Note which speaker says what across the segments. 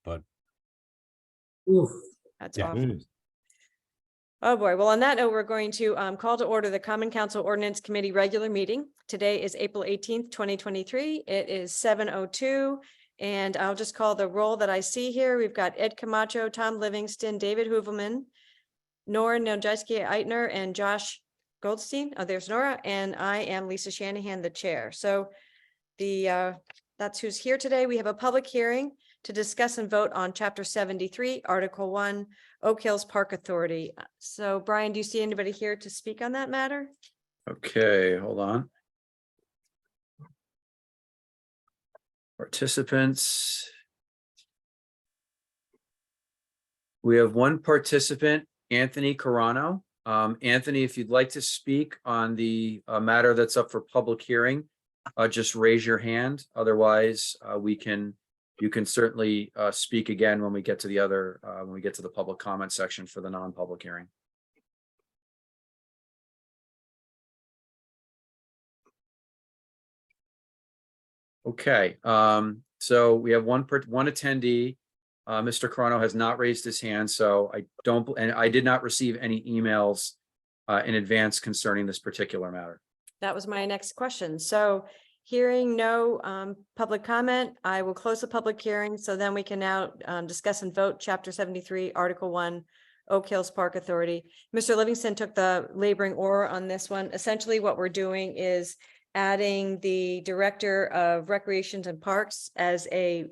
Speaker 1: but
Speaker 2: Oof.
Speaker 3: That's
Speaker 1: yeah.
Speaker 3: awful. Oh boy. Well, on that note, we're going to call to order the Common Council Ordinance Committee regular meeting. Today is April 18th, 2023. It is 7:02. And I'll just call the roll that I see here. We've got Ed Camacho, Tom Livingston, David Hoovelman, Nora Nojewski-Eitner, and Josh Goldstein. Oh, there's Nora. And I am Lisa Shanahan, the chair. So that's who's here today. We have a public hearing to discuss and vote on Chapter 73, Article 1, Oak Hills Park Authority. So Brian, do you see anybody here to speak on that matter?
Speaker 4: Okay, hold on. Participants. We have one participant, Anthony Carano. Anthony, if you'd like to speak on the matter that's up for public hearing, just raise your hand. Otherwise, you can certainly speak again when we get to the other, when we get to the public comment section for the non-public hearing. Okay, so we have one attendee. Mr. Carano has not raised his hand, so I did not receive any emails in advance concerning this particular matter.
Speaker 3: That was my next question. So hearing no public comment, I will close the public hearing. So then we can now discuss and vote Chapter 73, Article 1, Oak Hills Park Authority. Mr. Livingston took the laboring oar on this one. Essentially, what we're doing is adding the Director of Recreations and Parks as a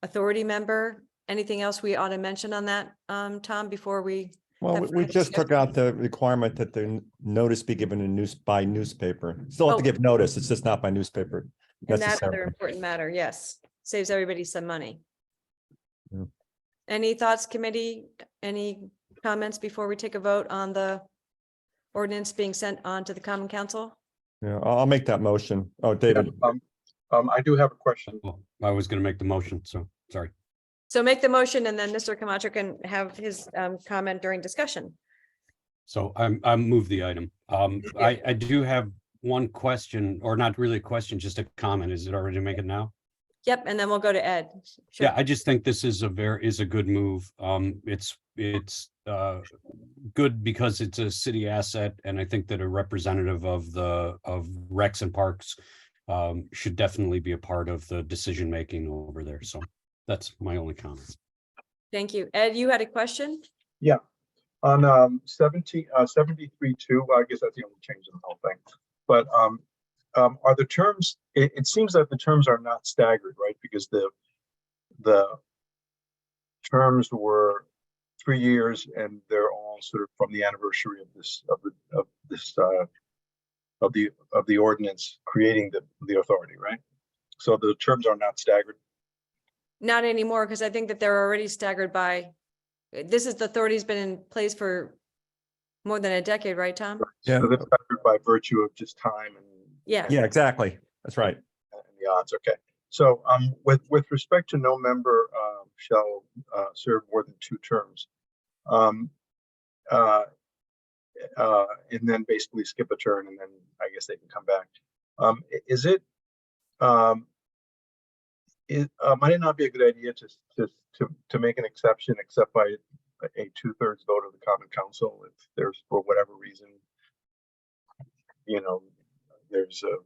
Speaker 3: authority member. Anything else we ought to mention on that, Tom, before we?
Speaker 5: Well, we just took out the requirement that the notice be given in by newspaper. Still have to give notice. It's just not by newspaper.
Speaker 3: And that other important matter, yes, saves everybody some money.
Speaker 5: Yeah.
Speaker 3: Any thoughts, committee? Any comments before we take a vote on the ordinance being sent on to the Common Council?
Speaker 5: Yeah, I'll make that motion. Oh, David.
Speaker 2: I do have a question.
Speaker 1: Well, I was going to make the motion, so sorry.
Speaker 3: So make the motion and then Mr. Camacho can have his comment during discussion.
Speaker 1: So I move the item. I do have one question, or not really a question, just a comment. Is it already to make it now?
Speaker 3: Yep, and then we'll go to Ed. Sure.
Speaker 1: Yeah, I just think this is a good move. It's good because it's a city asset, and I think that a representative of Recs and Parks should definitely be a part of the decision making over there. So that's my only comment.
Speaker 3: Thank you. Ed, you had a question?
Speaker 2: Yeah, on 73.2, I guess that's the only change in the whole thing. But are the terms? It seems that the terms are not staggered, right? Because the terms were 3 years, and they're all sort of from the anniversary of the ordinance creating the authority, right? So the terms are not staggered.
Speaker 3: Not anymore, because I think that they're already staggered by, this is the authority's been in place for more than a decade, right, Tom?
Speaker 5: Yeah.
Speaker 2: So they're staggered by virtue of just time and
Speaker 3: Yeah.
Speaker 5: Yeah, exactly. That's right.
Speaker 2: and the odds. Okay. So with respect to no member shall serve more than 2 terms, and then basically skip a turn, and then I guess they can come back. Might it not be a good idea to make an exception, except by a 2/3 vote of the Common Council, if there's, for whatever reason, there's a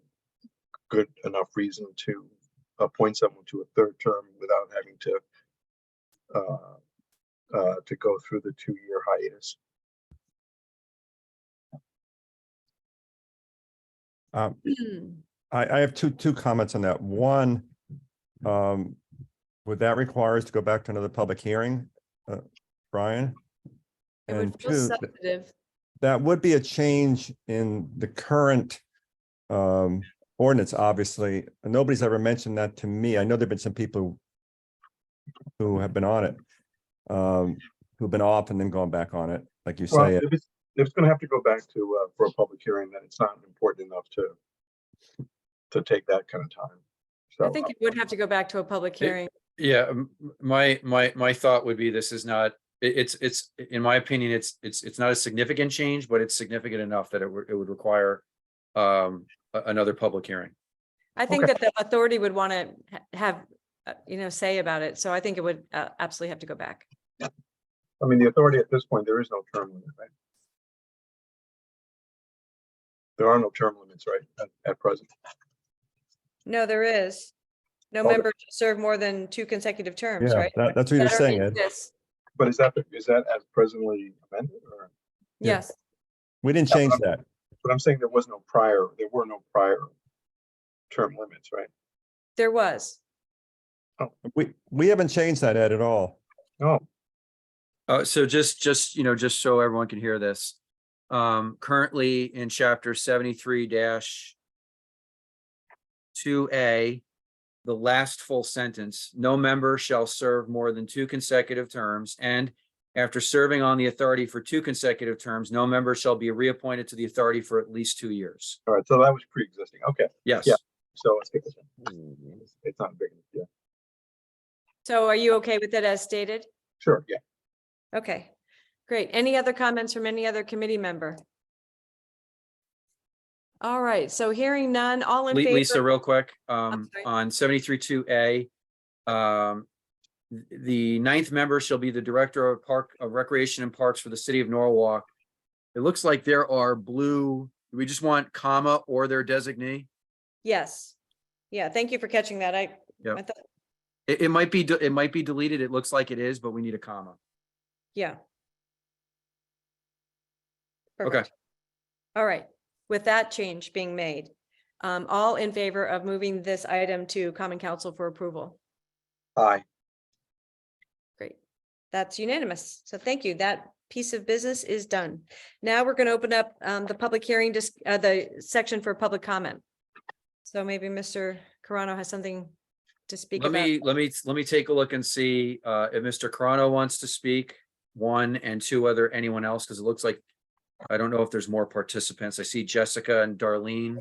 Speaker 2: good enough reason to appoint someone to a 3rd term without having to go through the 2-year hiatus.
Speaker 5: I have two comments on that. One, would that require us to go back to another public hearing, Brian?
Speaker 3: It
Speaker 5: And
Speaker 3: would feel
Speaker 5: 2,
Speaker 3: substantive.
Speaker 5: that would be a change in the current ordinance, obviously. Nobody's ever mentioned that to me. I know there've been some people who have been on it, who've been off and then gone back on it, like you say.
Speaker 2: If it's going to have to go back to for a public hearing, then it's not important enough to take that kind of time. So
Speaker 3: I think it would have to go back to a public hearing.
Speaker 4: Yeah, my thought would be this is not. It's in my opinion, it's not a significant change, but it's significant enough that it would require another public hearing.
Speaker 3: I think that the authority would want to have say about it. So I think it would absolutely have to go back.
Speaker 2: I mean, the authority at this point, there is no term limit, right? There are no term limits, right, at present.
Speaker 3: No, there is. No
Speaker 2: Oh,
Speaker 3: member to serve more than 2 consecutive terms,
Speaker 5: Yeah,
Speaker 3: right?
Speaker 5: that's what you're
Speaker 3: That
Speaker 5: saying,
Speaker 3: already
Speaker 5: Ed.
Speaker 3: exists.
Speaker 2: But is that as presently amended, or?
Speaker 5: Yeah.
Speaker 3: Yes,
Speaker 5: We didn't change that.
Speaker 2: But I'm saying there were no prior term limits, right?
Speaker 3: there was.
Speaker 5: We haven't changed that, Ed, at all.
Speaker 2: No,
Speaker 4: So just so everyone can hear this. Currently in chapter 73-2A, the last full sentence, no member shall serve more than 2 consecutive terms, and after serving on the authority for 2 consecutive terms, no member shall be reappointed to the authority for at least 2 years.
Speaker 2: all right, so that was pre-existing, okay,
Speaker 4: Yes.
Speaker 2: Yeah. So let's get this one. It's not big, yeah,
Speaker 3: So are you okay with it as stated?
Speaker 2: sure, yeah.
Speaker 3: Okay, great. Any other comments from any other committee member? All right, so hearing none, all in favor?
Speaker 4: Lisa, real quick,
Speaker 3: sorry.
Speaker 4: on 73-2A, the 9th member shall be the Director of Recreation and Parks for the City of Norwalk. It looks like there are blue, do we just want comma or their designee?
Speaker 3: Yes. Yeah, thank you for catching that. I
Speaker 4: Yep.
Speaker 3: thought,
Speaker 4: It might be deleted. It looks like it is, but we need a comma.
Speaker 3: yeah.
Speaker 4: Okay.
Speaker 3: Perfect. All right, with that change being made, all in favor of moving this item to Common Council for approval?
Speaker 2: Aye,
Speaker 3: Great. That's unanimous. So thank you. That piece of business is done. Now we're going to open up the public hearing, the section for public comment. So maybe Mr. Carano has something to speak about.
Speaker 4: Let me take a look and see if Mr. Carano wants to speak, 1, and 2, whether anyone else, because it looks like, I don't know if there's more participants. I see Jessica and Darlene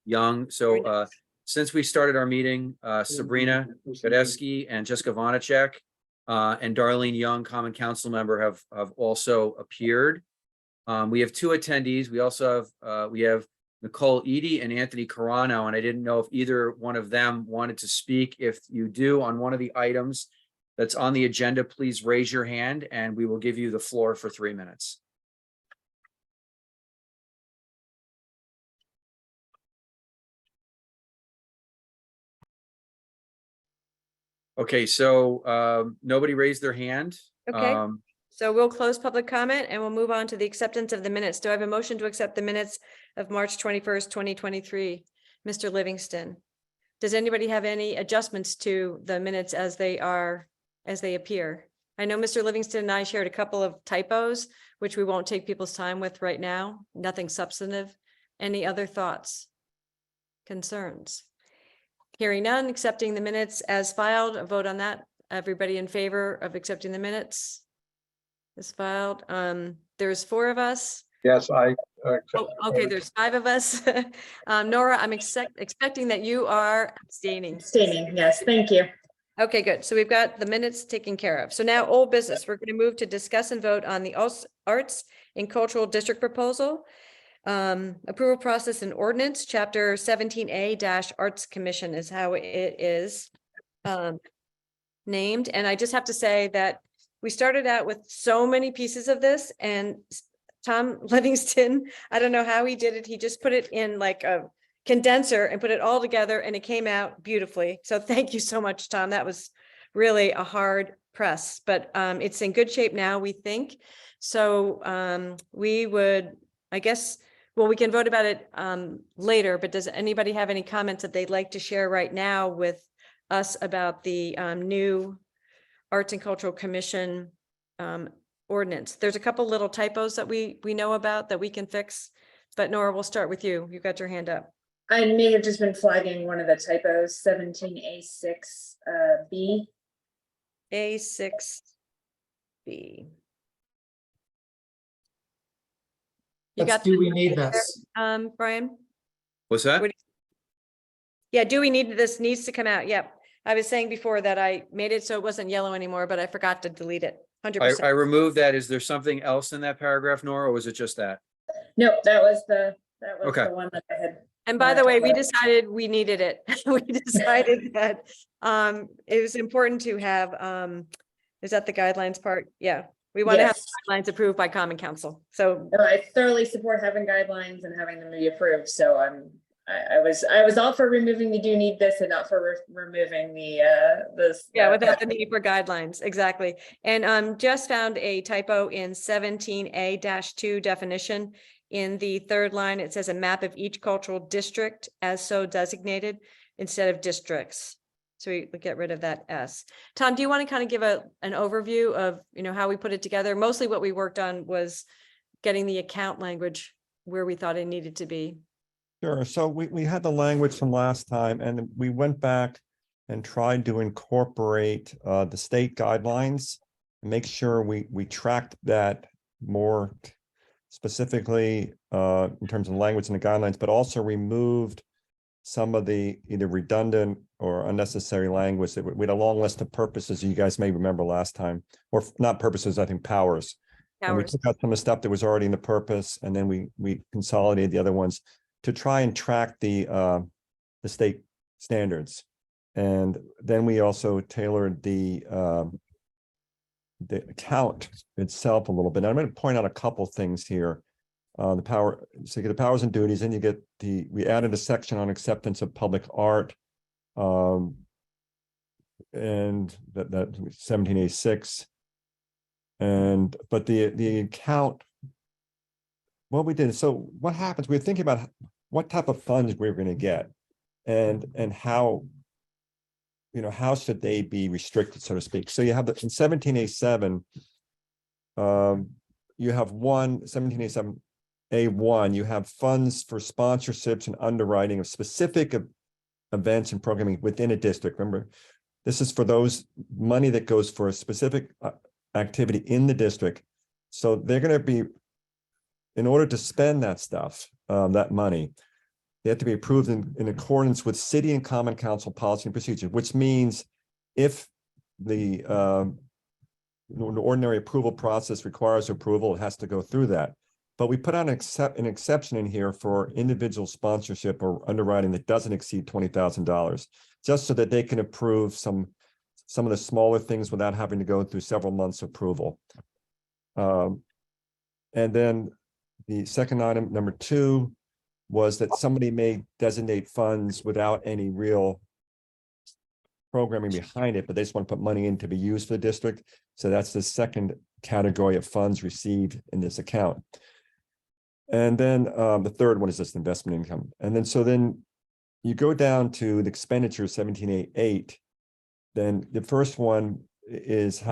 Speaker 4: Young. So since we started our meeting, Sabrina Godesky and Jessica Vonacek and Darlene Young, Common Council member, have also appeared. We have 2 attendees. We also have Nicole Eady and Anthony Carano, and I didn't know if either one of them wanted to speak. If you do on one of the items that's on the agenda, please raise your hand and we will give you the floor for 3 minutes. Okay, so nobody raised their hand.
Speaker 3: Okay. So we'll close public comment and we'll move on to the acceptance of the minutes. Do I have a motion to accept the minutes of March 21st, 2023? Mr. Livingston, does anybody have any adjustments to the minutes as they appear? I know Mr. Livingston and I shared a couple of typos, which we won't take people's time with right now. Nothing substantive. Any other thoughts? Concerns? Hearing none, accepting the minutes as filed, a vote on that. Everybody in favor of accepting the minutes is filed. There's 4 of us.
Speaker 2: yes, I.
Speaker 3: Oh, okay, there's 5 of us. Nora, I'm expecting that you are abstaining.
Speaker 6: Abstaining, yes, thank you.
Speaker 3: Okay, good. So we've got the minutes taken care of. So now old business, we're going to move to discuss and vote on the Arts and Cultural District proposal. Approval process and ordinance, chapter 17A Arts Commission is how it is named. And I just have to say that we started out with so many pieces of this, and Tom Livingston, I don't know how he did it. He just put it in like a condenser and put it all together and it came out beautifully. So thank you so much, Tom. That was really a hard press, but it's in good shape now, we think. So we would, I guess, well, we can vote about it later, but does anybody have any comments that they'd like to share right now with us about the new Arts and Cultural Commission ordinance? There's a couple little typos that we know about that we can fix, but Nora, we'll start with you. You've got your hand up.
Speaker 6: I may have just been flagging one of the typos, 17A6 B.
Speaker 3: A6B. You
Speaker 7: That's
Speaker 3: got
Speaker 7: do
Speaker 3: the-
Speaker 7: we need this?
Speaker 3: Brian?
Speaker 4: What's that?
Speaker 3: What- Yeah, do we need this needs to come out? Yep. I was saying before that I made it so it wasn't yellow anymore, but I forgot to delete it. 100%.
Speaker 4: I removed that. Is there something else in that paragraph, Nora, or was it just that?
Speaker 6: No, that was the
Speaker 4: Okay.
Speaker 6: one that I had
Speaker 3: And by the way, we decided we needed it. We decided that it was important to have, is that the guidelines part? Yeah, we want to have
Speaker 6: Yes.
Speaker 3: guidelines approved by Common Council. So
Speaker 6: No, I thoroughly support having guidelines and having them be approved, so I was all for removing the do need this and not for removing this.
Speaker 3: yeah, without the need for guidelines, exactly. And just found a typo in 17A-2 definition. In the third line, it says a map of each cultural district as so designated instead of districts. So we get rid of that S. Tom, do you want to kind of give an overview of, how we put it together? Mostly what we worked on was getting the account language where we thought it needed to be.
Speaker 5: Sure. So we had the language from last time and we went back and tried to incorporate the state guidelines and make sure we tracked that more specifically in terms of language and the guidelines, but also removed some of the either redundant or unnecessary language. That we had a long list of purposes you guys may remember last time, or not purposes, I think powers. And we took out some of the stuff that was already in the purpose, and then we consolidated the other ones to try and track the state standards. And then we also tailored the account itself a little bit. I'm going to point out a couple things here. So you get the powers and duties, and you get we added a section on acceptance of public art. And that 17A6. But the account, what we did, so what happens, we were thinking about what type of funds we were going to get and how, how should they be restricted, so to speak. So you have in 17A7, you have 17A7A1, you have funds for sponsorships and underwriting of specific events and programming within a district. Remember, this is for those money that goes for a specific activity in the district. So they're going to be, in order to spend that stuff, that money, they have to be approved in accordance with city and common council policy and procedure, which means if the ordinary approval process requires approval, it has to go through that. But we put on an exception in here for individual sponsorship or underwriting that doesn't exceed $20,000, just so that they can approve some of the smaller things without having to go through several months of approval. And then the second item, number 2, was that somebody may designate funds without any real programming behind it, but they just want to put money in to be used for the district. So that's the second category of funds received in this account. And then the third one is just investment income. And then you go down to the expenditure 17A8. Then the first one is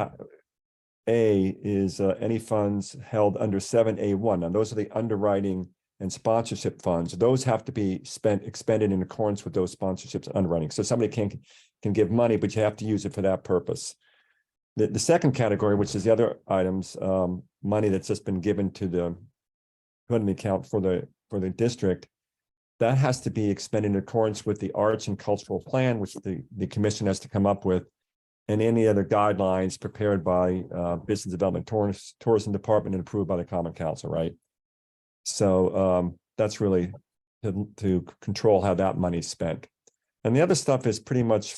Speaker 5: any funds held under 7A1. Now those are the underwriting and sponsorship funds. Those have to be expended in accordance with those sponsorships and underwriting. So somebody can give money, but you have to use it for that purpose. The second category, which is the other items, money that's just been given to the account for the district, that has to be expended in accordance with the arts and cultural plan, which the commission has to come up with, and any other guidelines prepared by business development, tourism department, and approved by the common council, right? So that's really to control how that money is spent. And the other stuff is pretty much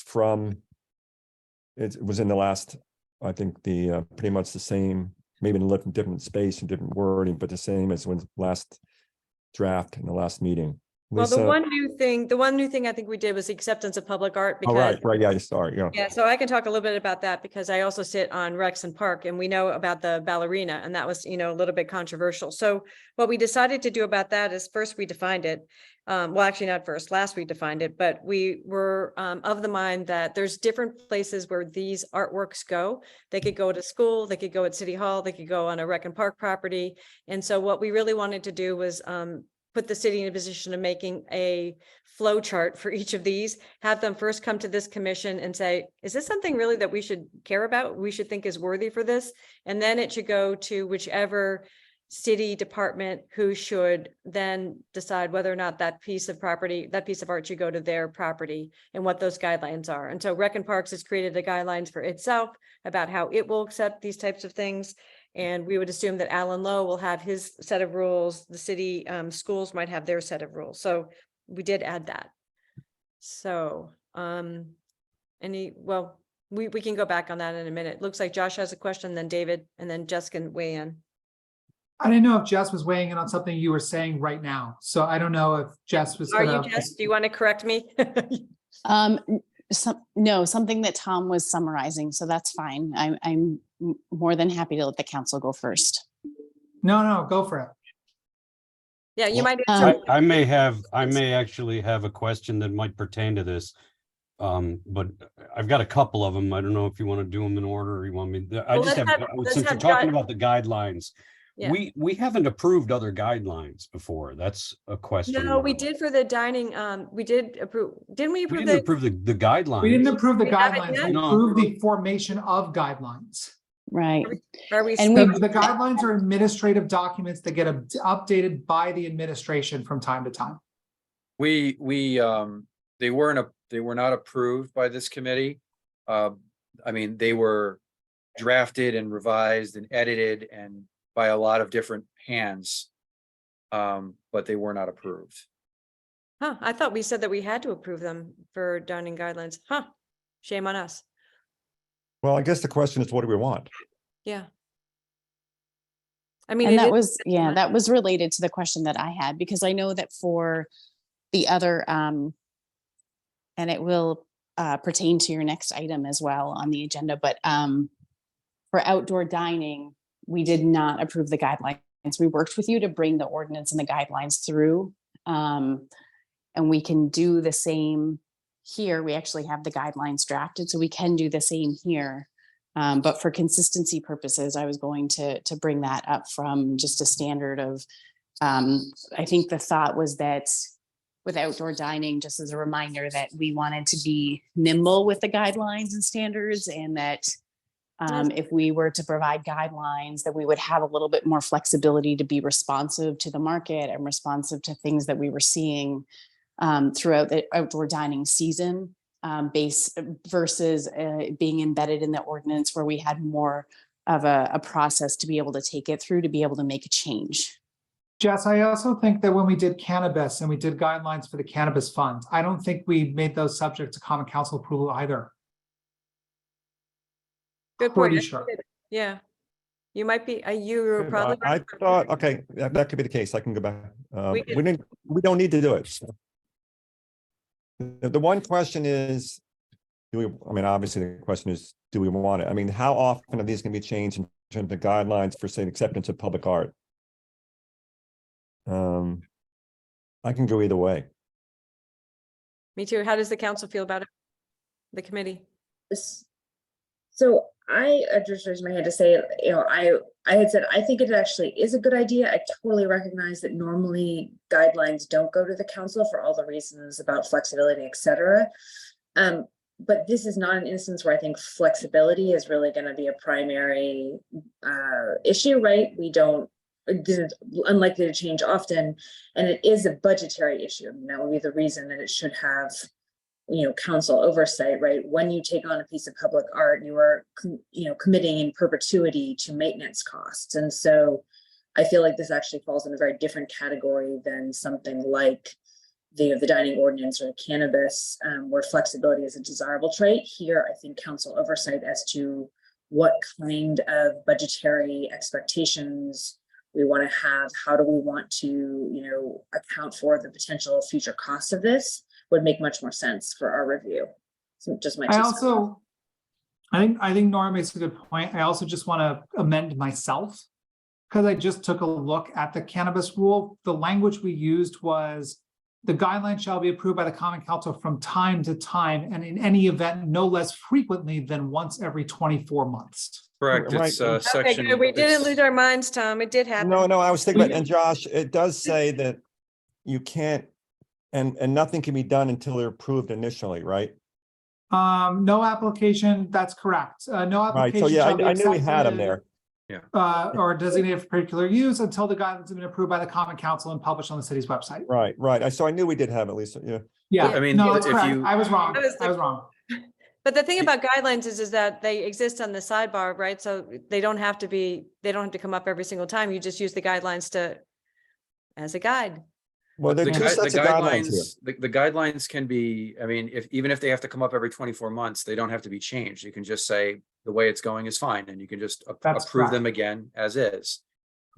Speaker 5: it was in the last, I think pretty much the same, maybe in a different space and different wording, but the same as when last draft in the last meeting.
Speaker 3: Well,
Speaker 5: Lisa?
Speaker 3: the one new thing I think we did was the acceptance of public art.
Speaker 5: Oh,
Speaker 3: Because
Speaker 5: right, yeah, sorry, yeah.
Speaker 3: Yeah, so I can talk a little bit about that because I also sit on Rex and Park, and we know about the ballerina, and that was, a little bit controversial. So what we decided to do about that is first we defined it. Well, actually not first, last we defined it, but we were of the mind that there's different places where these artworks go. They could go to school, they could go at City Hall, they could go on a Rec and Park property. And so what we really wanted to do was put the city in a position of making a flow chart for each of these, have them first come to this commission and say, is this something really that we should care about? We should think is worthy for this. And then it should go to whichever city department who should then decide whether or not that piece of property, that piece of art should go to their property and what those guidelines are. And so Rec and Parks has created the guidelines for itself about how it will accept these types of things. And we would assume that Alan Lowe will have his set of rules. The city schools might have their set of rules. So we did add that. So, we can go back on that in a minute. Looks like Josh has a question, then David, and then Jess can weigh in.
Speaker 7: I didn't know if Jess was weighing in on something you were saying right now. So I don't know if Jess was
Speaker 3: Are you,
Speaker 7: gonna.
Speaker 3: Jess? Do you want to correct me?
Speaker 8: No, something that Tom was summarizing, so that's fine. I'm more than happy to let the council go first.
Speaker 7: No, go for it.
Speaker 3: Yeah, you might.
Speaker 1: I may actually have a question that might pertain to this. But I've got a couple of them. I don't know if you want to do them in order or you want me,
Speaker 3: Well, let's
Speaker 1: since
Speaker 3: have
Speaker 1: you're talking
Speaker 3: Josh-
Speaker 1: about the guidelines.
Speaker 3: Yeah.
Speaker 1: We haven't approved other guidelines before. That's a question.
Speaker 3: No, we did for the dining, we did approve, didn't we
Speaker 1: We
Speaker 3: approve
Speaker 1: didn't
Speaker 3: the?
Speaker 1: approve the guidelines.
Speaker 7: We didn't approve the
Speaker 3: We haven't
Speaker 7: guidelines.
Speaker 3: yet?
Speaker 7: We
Speaker 1: No.
Speaker 7: approved the formation of guidelines.
Speaker 8: Right.
Speaker 3: Are we?
Speaker 8: And
Speaker 7: The guidelines are administrative documents that get updated by the administration from time to time.
Speaker 4: They were not approved by this committee. I mean, they were drafted and revised and edited and by a lot of different hands. But they were not approved.
Speaker 3: Huh, I thought we said that we had to approve them for dining guidelines. Huh, shame on us.
Speaker 5: Well, I guess the question is, what do we want?
Speaker 3: Yeah. I mean,
Speaker 8: And
Speaker 3: it
Speaker 8: that
Speaker 3: is-
Speaker 8: was, yeah, that was related to the question that I had, because I know that for the other, and it will pertain to your next item as well on the agenda, but for outdoor dining, we did not approve the guidelines. We worked with you to bring the ordinance and the guidelines through. And we can do the same here. We actually have the guidelines drafted, so we can do the same here. But for consistency purposes, I was going to bring that up from just a standard of, I think the thought was that with outdoor dining, just as a reminder that we wanted to be nimble with the guidelines and standards, and that if we were to provide guidelines, that we would have a little bit more flexibility to be responsive to the market and responsive to things that we were seeing throughout the outdoor dining season, versus being embedded in the ordinance where we had more of a process to be able to take it through, to be able to make a change.
Speaker 7: Jess, I also think that when we did cannabis and we did guidelines for the cannabis fund, I don't think we made those subject to common council approval either.
Speaker 3: Good point.
Speaker 7: Pretty sure.
Speaker 3: Yeah. You might be, you were probably.
Speaker 5: I
Speaker 3: right.
Speaker 5: thought, okay, that could be the case. I can go back.
Speaker 3: We could-
Speaker 5: We don't need to do it. So. The one question is, obviously the question is, do we want it? I mean, how often are these going to be changed in terms of guidelines for, say, acceptance of public art? I can go either way.
Speaker 3: Me too. How does the council feel about it? The committee?
Speaker 6: So I just raised my hand to say, I had said, I think it actually is a good idea. I totally recognize that normally guidelines don't go to the council for all the reasons about flexibility, et cetera. But this is not an instance where I think flexibility is really going to be a primary issue, right? This is unlikely to change often, and it is a budgetary issue. I mean, that would be the reason that it should have, council oversight, right? When you take on a piece of public art, you are, committing in perpetuity to maintenance costs. And so I feel like this actually falls in a very different category than something like the dining ordinance or cannabis, where flexibility is a desirable trait. Here, I think council oversight as to what kind of budgetary expectations we want to have, how do we want to, account for the potential future costs of this would make much more sense for our review. So just my.
Speaker 7: I think Nora makes a good point. I also just want to amend myself, because I just took a look at the cannabis rule. The language we used was, the guidelines shall be approved by the common council from time to time, and in any event, no less frequently than once every 24 months.
Speaker 4: Correct,
Speaker 5: Right.
Speaker 4: it's
Speaker 3: Okay,
Speaker 4: section.
Speaker 3: good. We didn't
Speaker 4: it's-
Speaker 3: lose our minds, Tom. It did happen.
Speaker 5: No, I was thinking about, and Josh, it does say that you can't, and nothing can be done until they're approved initially, right?
Speaker 7: No application, that's correct. No
Speaker 5: Right,
Speaker 7: application.
Speaker 5: so yeah,
Speaker 7: shall be
Speaker 5: I knew we had them
Speaker 7: accepted,
Speaker 5: there.
Speaker 7: or designated for particular use until the guidelines have been approved by the common council and published on the city's website.
Speaker 5: Right. So I knew we did have at least, yeah.
Speaker 7: Yeah,
Speaker 4: I mean,
Speaker 7: no, that's
Speaker 4: if
Speaker 7: correct.
Speaker 4: you-
Speaker 7: I was wrong.
Speaker 3: That was the-
Speaker 7: I was wrong.
Speaker 3: But the thing about guidelines is that they exist on the sidebar, right? So they don't have to come up every single time. You just use the guidelines as a guide.
Speaker 5: Well, there are
Speaker 4: The
Speaker 5: two sets of guidelines here.
Speaker 4: the guidelines can be, I mean, even if they have to come up every 24 months, they don't have to be changed. You can just say the way it's going is fine, and you can just
Speaker 7: That's
Speaker 4: approve them
Speaker 7: correct.
Speaker 4: again as is.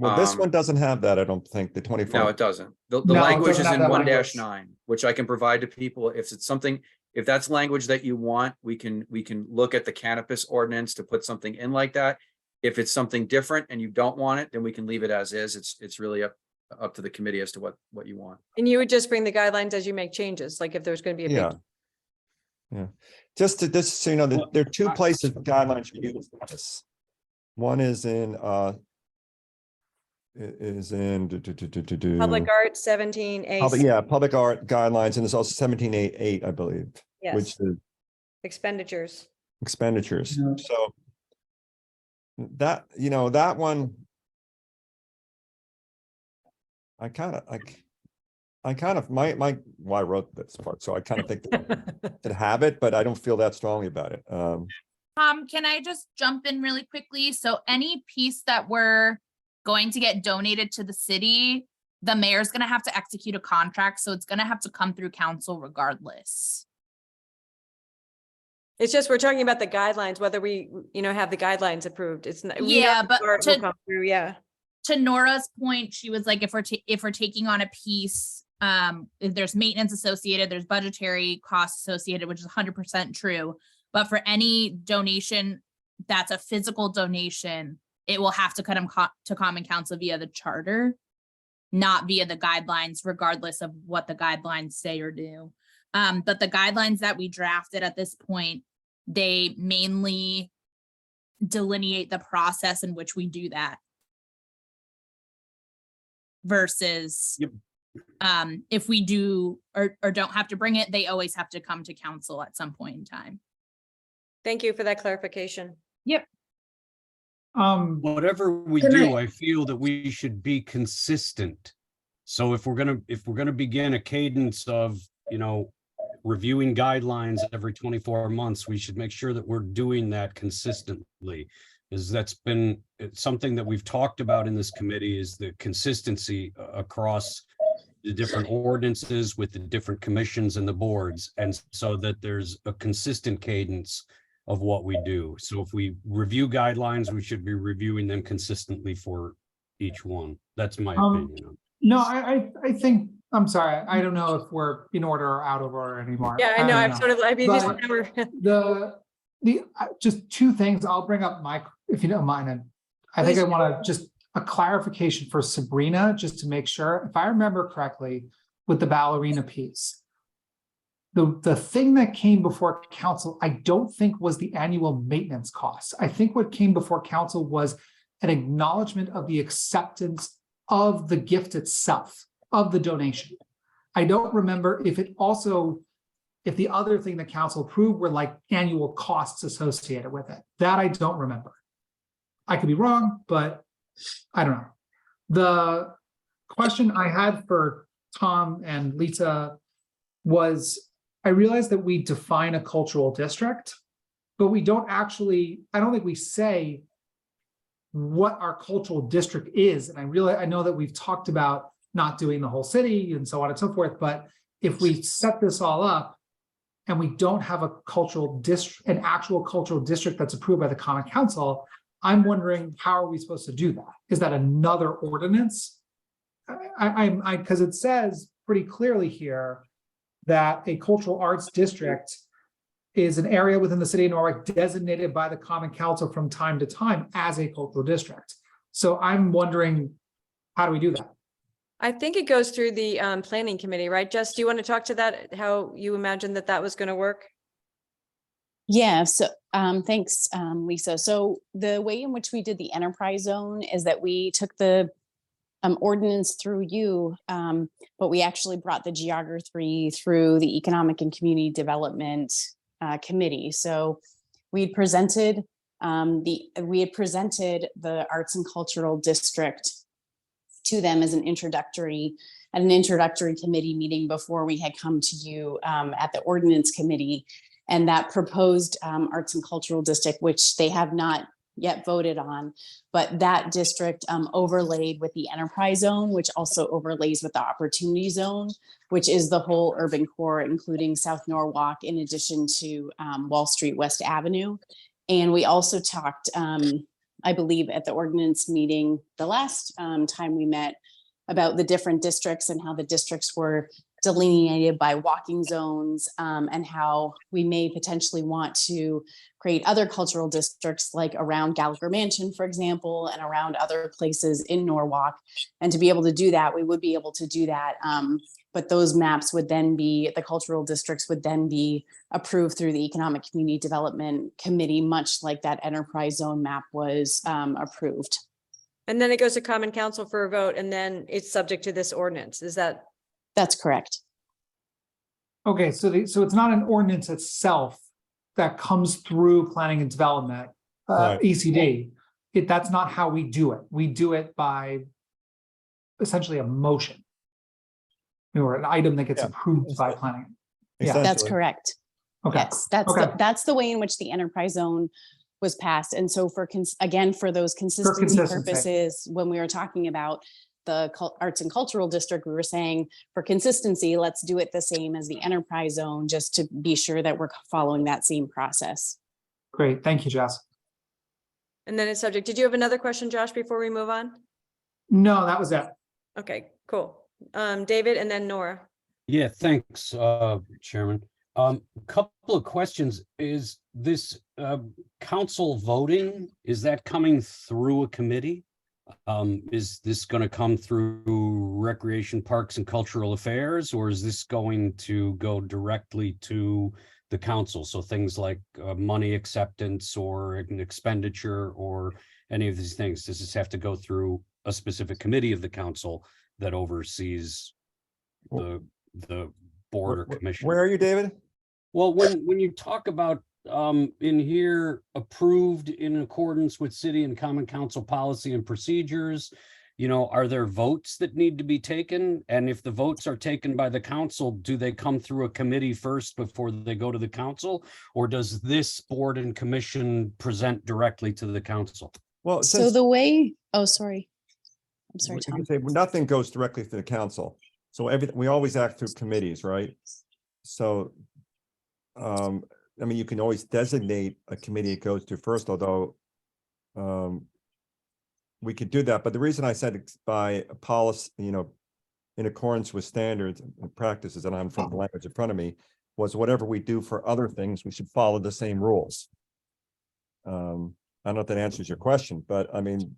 Speaker 5: Well, this
Speaker 4: Um,
Speaker 5: one doesn't have that, I don't think, the 24.
Speaker 4: No, it doesn't. The
Speaker 7: No, it
Speaker 4: language
Speaker 7: doesn't
Speaker 4: is
Speaker 7: have
Speaker 4: in
Speaker 7: that
Speaker 4: 1-9, which I can provide to people. If it's something, if that's language that you want, we can look at the cannabis ordinance to put something in like that. If it's something different and you don't want it, then we can leave it as is. It's really up to the committee as to what you want.
Speaker 3: And you would just bring the guidelines as you make changes, like if there's going to be a
Speaker 5: Yeah.
Speaker 3: big.
Speaker 5: Yeah. Just to this, so you know, there are two places guidelines for use for this. One is in
Speaker 3: Public art 17A.
Speaker 5: public art guidelines, and there's also 17A8, I believe, which
Speaker 3: Yes,
Speaker 5: is
Speaker 3: expenditures.
Speaker 5: expenditures.
Speaker 7: Yeah.
Speaker 5: So that, you know, that one, I kind of, well, I wrote this part, so I kind of think that to have it, but I don't feel that strongly about it.
Speaker 9: Can I just jump in really quickly? So any piece that we're going to get donated to the city, the mayor's gonna have to execute a contract, so it's gonna have to come through council regardless.
Speaker 3: It's just, we're talking about the guidelines, whether we, have the guidelines approved. It's not. we know
Speaker 9: Yeah,
Speaker 3: the
Speaker 9: but
Speaker 3: art will
Speaker 9: to-
Speaker 3: come through, yeah.
Speaker 9: To Nora's point, she was like, if we're taking on a piece, if there's maintenance associated, there's budgetary costs associated, which is 100% true. But for any donation that's a physical donation, it will have to come to Common Council via the charter, not via the guidelines, regardless of what the guidelines say or do. But the guidelines that we drafted at this point, they mainly delineate the process in which we do that. Versus,
Speaker 1: Yep.
Speaker 9: If we do or don't have to bring it, they always have to come to council at some point in time.
Speaker 3: Thank you for that clarification.
Speaker 1: Whatever we
Speaker 6: Can
Speaker 1: do,
Speaker 6: I-
Speaker 1: I feel that we should be consistent. So if we're gonna begin a cadence of, reviewing guidelines every 24 months, we should make sure that we're doing that consistently. It's something that we've talked about in this committee, is the consistency across the different ordinances with the different commissions and the boards, and so that there's a consistent cadence of what we do. So if we review guidelines, we should be reviewing them consistently for each one. That's my opinion.
Speaker 7: No, I think, I'm sorry, I don't know if we're in order or out of order anymore.
Speaker 3: Yeah, I know,
Speaker 7: don't
Speaker 3: I've sort of, I mean,
Speaker 7: But-
Speaker 3: never.
Speaker 7: Just two things, I'll bring up Mike, if you don't mind, and I think I
Speaker 3: Please.
Speaker 7: want to just a clarification for Sabrina, just to make sure, if I remember correctly, with the ballerina piece. The thing that came before council, I don't think was the annual maintenance costs. I think what came before council was an acknowledgement of the acceptance of the gift itself, of the donation. I don't remember if the other thing that council approved were like annual costs associated with it. That I don't remember. I could be wrong, but I don't know. The question I had for Tom and Lisa was, I realized that we define a cultural district, but we don't actually, I don't think we say what our cultural district is. And I know that we've talked about not doing the whole city and so on and so forth, but if we set this all up and we don't have a cultural district, an actual cultural district that's approved by the Common Council, I'm wondering, how are we supposed to do that? Is that another ordinance? Because it says pretty clearly here that a cultural arts district is an area within the city of Norwich designated by the Common Council from time to time as a cultural district. So I'm wondering, how do we do that?
Speaker 3: I think it goes through the planning committee, right? Jess, do you want to talk to that, how you imagined that was going to work?
Speaker 8: Yeah, so thanks, Lisa. So the way in which we did the enterprise zone is that we took the ordinance through you, but we actually brought the geography through the Economic and Community Development Committee. So we had presented the Arts and Cultural District to them as an introductory committee meeting before we had come to you at the Ordinance Committee. And that proposed Arts and Cultural District, which they have not yet voted on, but that district overlaid with the enterprise zone, which also overlays with the opportunity zone, which is the whole urban core, including South Norwalk, in addition to Wall Street, West Avenue. And we also talked, I believe, at the ordinance meeting, the last time we met, about the different districts and how the districts were delineated by walking zones, and how we may potentially want to create other cultural districts like around Gallagher Mansion, for example, and around other places in Norwalk. And to be able to do that, we would be able to do that. But those maps would then be, the cultural districts would then be approved through the Economic Community Development Committee, much like that enterprise zone map was approved.
Speaker 3: And then it goes to common council for a vote, and then it's subject to this ordinance. Is that?
Speaker 8: That's correct.
Speaker 7: Okay, so so it's not an ordinance itself that comes through planning and development,
Speaker 5: Right.
Speaker 7: ECD. That's not how we do it. We do it by essentially a motion, or an item that gets
Speaker 5: Yeah.
Speaker 7: approved by planning. Yeah.
Speaker 8: That's
Speaker 5: Essentially.
Speaker 8: correct.
Speaker 7: Okay,
Speaker 8: Yes, that's
Speaker 7: Okay.
Speaker 8: that's the way in which the enterprise zone was passed. And so for again, for those consistency
Speaker 7: consistency.
Speaker 8: purposes, when we were talking about the arts and cultural district, we were saying for consistency, let's do it the same as the enterprise zone, just to be sure that we're following that same process.
Speaker 7: great. Thank you, Jess.
Speaker 3: And then it's subject. Did you have another question, Josh, before we move on?
Speaker 7: No, that was it.
Speaker 3: Okay, cool. David and then Nora.
Speaker 1: Yeah, thanks, Chairman. Couple of questions. Is this council voting, is that coming through a committee? Is this going to come through Recreation, Parks and Cultural Affairs, or is this going to go directly to the council? So things like money acceptance or an expenditure or any of these things, does this have to go through a specific committee of the council that oversees the board or commission?
Speaker 5: Where are you, David?
Speaker 1: Well, when you talk about in here, approved in accordance with city and common council policy and procedures, you know, are there votes that need to be taken? And if the votes are taken by the council, do they come through a committee first before they go to the council? Or does this board and commission present directly to the council?
Speaker 5: Well,
Speaker 8: So
Speaker 5: since
Speaker 8: the way, oh, sorry. I'm sorry,
Speaker 5: you can
Speaker 8: Tom.
Speaker 5: say nothing goes directly to the council. So everything, we always act through committees, right? So, I mean, you can always designate a committee it goes to first, although we could do that. But the reason I said it's by a policy, you know, in accordance with standards and practices, and I'm from the language in front of me, was whatever we do for other things, we should follow the same rules. I don't know if that answers your question, but I mean,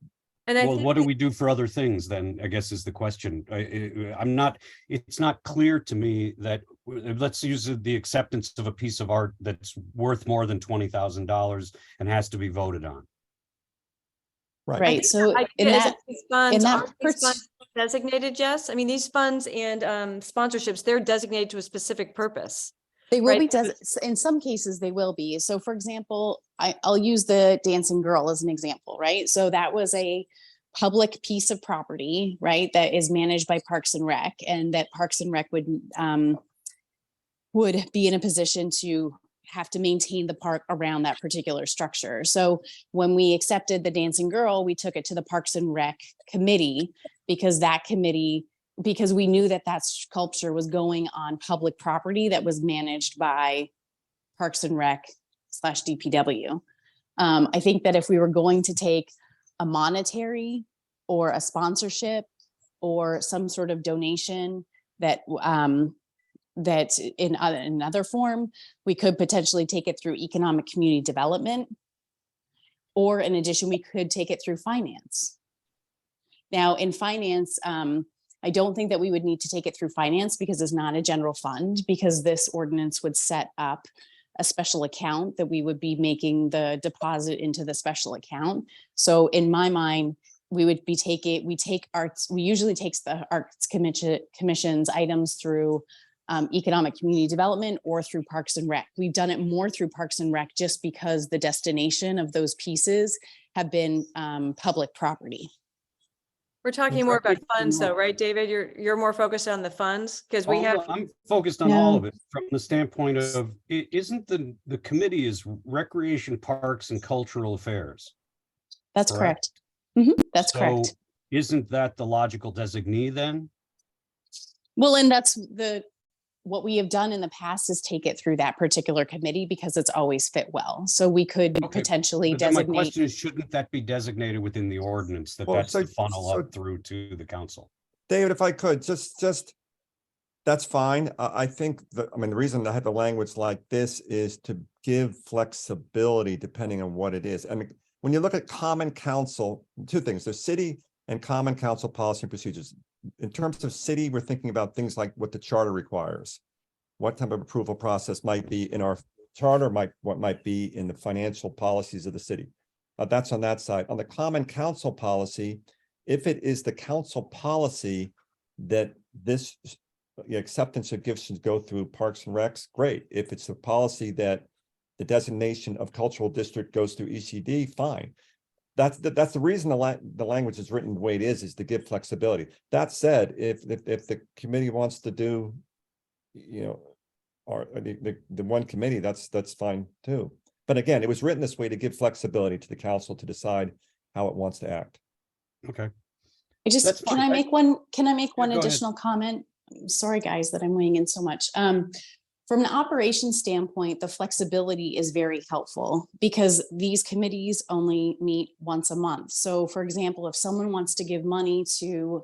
Speaker 3: And I
Speaker 1: Well,
Speaker 3: think
Speaker 1: what do we do for other things then, I guess is the question. It's not clear to me that, let's use the acceptance of a piece of art that's worth more than $20,000 and has to be voted on.
Speaker 5: right.
Speaker 8: Right, so
Speaker 3: I
Speaker 8: in
Speaker 3: guess
Speaker 8: that,
Speaker 3: these funds,
Speaker 8: in that
Speaker 3: aren't these funds designated, Jess? I mean, these funds and sponsorships, they're designated to a specific purpose.
Speaker 8: they will
Speaker 3: right?
Speaker 8: be, in some cases, they will be. So for example, I'll use the Dancing Girl as an example, right? So that was a public piece of property, right? That is managed by Parks and Rec, and that Parks and Rec would be in a position to have to maintain the park around that particular structure. So when we accepted the Dancing Girl, we took it to the Parks and Rec committee, because that committee, because we knew that that sculpture was going on public property that was managed by Parks and Rec / DPW. I think that if we were going to take a monetary or a sponsorship or some sort of donation that that in another form, we could potentially take it through economic community development, or in addition, we could take it through finance. Now in finance, I don't think that we would need to take it through finance because it's not a general fund, because this ordinance would set up a special account that we would be making the deposit into the special account. So in my mind, we would be we usually takes the Arts Commission's items through economic community development or through Parks and Rec. We've done it more through Parks and Rec just because the destination of those pieces have been public property.
Speaker 3: We're talking more about
Speaker 1: Exactly.
Speaker 3: funds though, right, David? You're more focused on the funds because we have,
Speaker 1: I'm focused on
Speaker 8: No.
Speaker 1: all of it from the standpoint of, isn't the committee is Recreation, Parks and Cultural Affairs?
Speaker 8: That's
Speaker 1: correct?
Speaker 8: correct. That's
Speaker 1: So
Speaker 8: correct.
Speaker 1: Isn't that the logical designee then?
Speaker 8: Well, and that's what we have done in the past is take it through that particular committee because it's always fit well. So we could
Speaker 1: Okay,
Speaker 8: potentially
Speaker 1: But then my
Speaker 8: designate.
Speaker 1: question is, shouldn't that be designated within the ordinance, that
Speaker 5: Well,
Speaker 1: that's the
Speaker 5: so-
Speaker 1: funnel
Speaker 5: so-
Speaker 1: up through to the council?
Speaker 5: David, if I could, just, that's fine. I think that, I mean, the reason I had the language like this is to give flexibility depending on what it is. I mean, when you look at common council, two things, there's city and common council policy and procedures. In terms of city, we're thinking about things like what the charter requires. What type of approval process might be in our charter, what might be in the financial policies of the city. That's on that side. On the common council policy, if it is the council policy that this acceptance of gifts should go through Parks and Recs, great. If it's the policy that the designation of cultural district goes through ECD, fine. That's the reason the language is written the way it is to give flexibility. That said, if the committee wants to do, or the one committee, that's fine too. But again, it was written this way to give flexibility to the council to decide how it wants to act.
Speaker 1: Okay.
Speaker 8: Can
Speaker 1: fine.
Speaker 8: I make one
Speaker 1: go ahead.
Speaker 8: additional comment? Sorry, guys, that I'm weighing in so much. From an operations standpoint, the flexibility is very helpful because these committees only meet once a month. So for example, if someone wants to give money to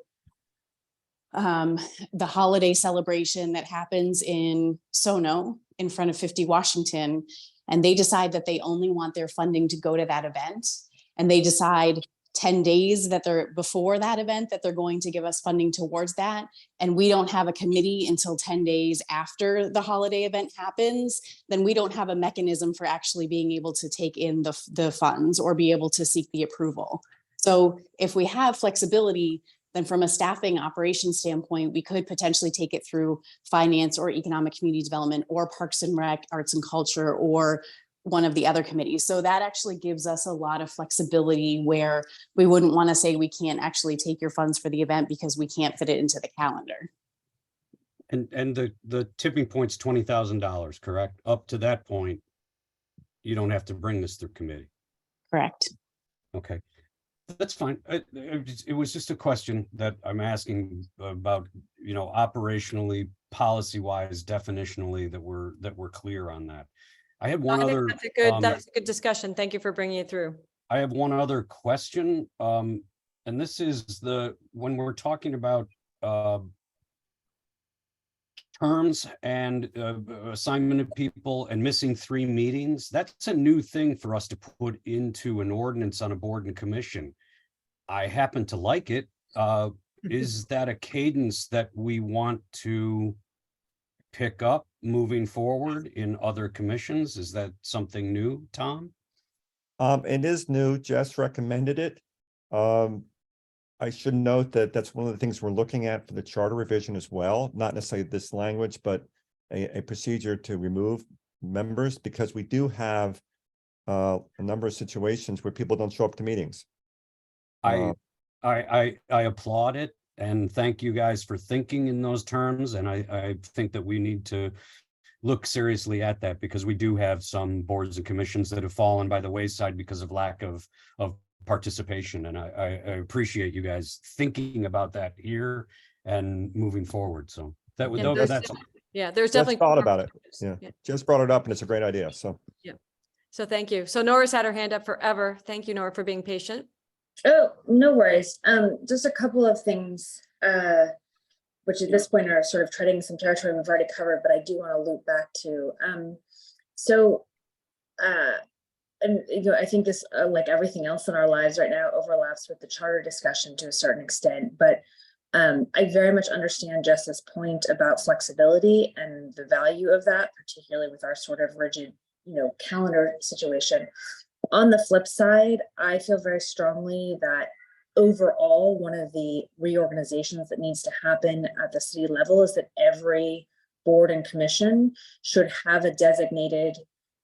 Speaker 8: the holiday celebration that happens in Sono in front of 50 Washington, and they decide that they only want their funding to go to that event, and they decide 10 days that they're before that event that they're going to give us funding towards that, and we don't have a committee until 10 days after the holiday event happens, then we don't have a mechanism for actually being able to take in the funds or be able to seek the approval. So if we have flexibility, then from a staffing operations standpoint, we could potentially take it through finance or economic community development or Parks and Rec, arts and culture, or one of the other committees. So that actually gives us a lot of flexibility where we wouldn't want to say we can't actually take your funds for the event because we can't fit it into the calendar.
Speaker 1: And the tipping point's $20,000, correct? Up to that point, you don't have to bring this through committee.
Speaker 8: Correct.
Speaker 1: Okay, that's fine. It was just a question that I'm asking about, operationally, policy-wise, definitionally, that we're clear on that. I had one
Speaker 3: I think
Speaker 1: other.
Speaker 3: that's a good discussion. Thank you for bringing it through.
Speaker 1: I have one other question, and this is when we're talking about terms and assignment of people and missing 3 meetings. That's a new thing for us to put into an ordinance on a board and commission. I happen to like it. Is that a cadence that we want to pick up moving forward in other commissions? Is that something new, Tom?
Speaker 5: It is new. Jess recommended it. I should note that that's one of the things we're looking at for the charter revision as well. Not necessarily this language, but a procedure to remove members, because we do have a number of situations where people don't show up to meetings.
Speaker 1: I applaud it, and thank you guys for thinking in those terms. And I think that we need to look seriously at that, because we do have some boards and commissions that have fallen by the wayside because of lack of participation. And I appreciate you guys thinking about that here and moving forward. So
Speaker 3: And
Speaker 1: that's
Speaker 3: there's
Speaker 5: Just
Speaker 3: definitely
Speaker 5: thought about it.
Speaker 3: Yeah.
Speaker 5: Yeah, just brought it up and it's a great idea. So.
Speaker 3: So thank you. So Nora's had her hand up forever. Thank you, Nora, for being patient.
Speaker 6: Oh, no worries. Just a couple of things, which at this point are sort of treading some territory we've already covered, but I do want to loop back to. And I think this, like everything else in our lives right now, overlaps with the charter discussion to a certain extent. But I very much understand Jess's point about flexibility and the value of that, particularly with our sort of rigid, calendar situation. On the flip side, I feel very strongly that overall, one of the reorganizations that needs to happen at the city level is that every board and commission should have a designated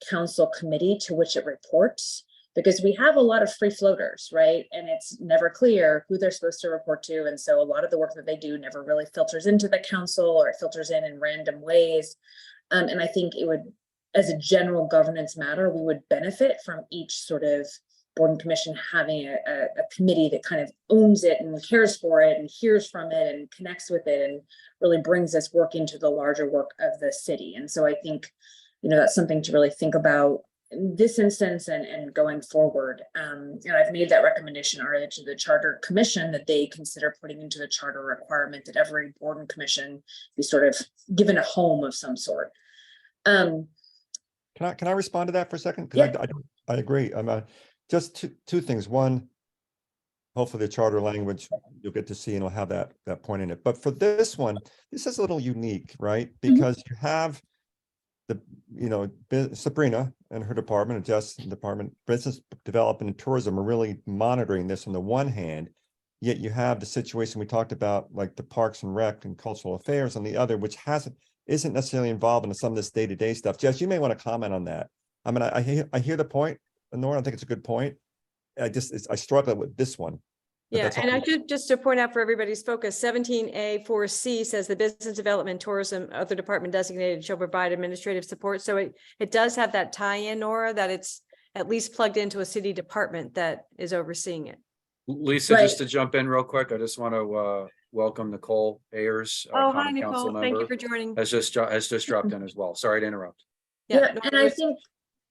Speaker 6: council committee to which it reports, because we have a lot of free floaters, right? And it's never clear who they're supposed to report to. And so a lot of the work that they do never really filters into the council, or it filters in random ways. And I think it would, as a general governance matter, we would benefit from each sort of board and commission having a committee that kind of owns it and cares for it and hears from it and connects with it and really brings this work into the larger work of the city. And so I think, that's something to really think about in this instance and going forward. And I've made that recommendation already to the Charter Commission that they consider putting into the charter requirement that every board and commission be sort of given a home of some sort.
Speaker 5: Can I respond to that for a second? 'Cause
Speaker 6: Yeah.
Speaker 5: I agree. Just two things. One, hopefully the charter language you'll get to see and it'll have that point in it. But for this one, this is a little unique, right? Because you have Sabrina and her department, and Jess' department, business development and tourism are really monitoring this on the one hand. Yet you have the situation we talked about, like the Parks and Rec and Cultural Affairs on the other, which isn't necessarily involved in some of this day-to-day stuff. Jess, you may want to comment on that. I mean, I hear the point, Nora. I think it's a good point. I struggle with this one. But
Speaker 3: Yeah,
Speaker 5: that's
Speaker 3: and
Speaker 5: all.
Speaker 3: I should just to point out for everybody's focus, 17A4C says the business development, tourism, other department designated shall provide administrative support. So it does have that tie-in, Nora, that it's at least plugged into a city department that is overseeing it.
Speaker 4: Lisa,
Speaker 6: Right.
Speaker 4: just to jump in real quick, I just want to welcome Nicole Ayers.
Speaker 3: Oh, hi,
Speaker 4: Common Council
Speaker 3: Nicole. Thank you
Speaker 4: member,
Speaker 3: for joining.
Speaker 4: has just dropped in as well. Sorry to interrupt.
Speaker 6: Yeah,
Speaker 3: no,
Speaker 6: and
Speaker 3: it
Speaker 6: I
Speaker 3: was-
Speaker 6: think,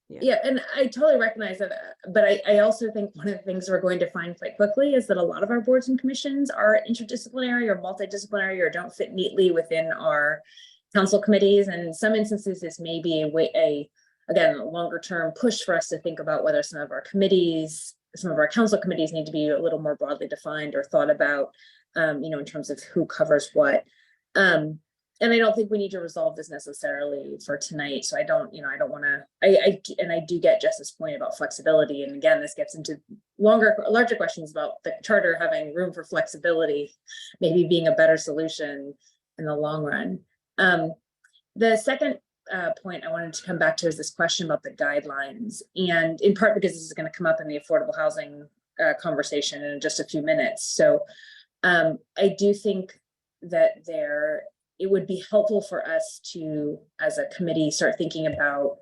Speaker 3: yeah.
Speaker 6: yeah, and I totally recognize that, but I also think one of the things we're going to find quite quickly is that a lot of our boards and commissions are interdisciplinary or multidisciplinary or don't fit neatly within our council committees. And in some instances, this may be again, a longer term push for us to think about whether some of our council committees need to be a little more broadly defined or thought about, in terms of who covers what. And I don't think we need to resolve this necessarily for tonight. So I don't want to, I do get Jess's point about flexibility. And again, this gets into larger questions about the charter having room for flexibility, maybe being a better solution in the long run. The second point I wanted to come back to is this question about the guidelines, and in part because this is going to come up in the affordable housing conversation in just a few minutes. So I do think that it would be helpful for us to, as a committee, start thinking about,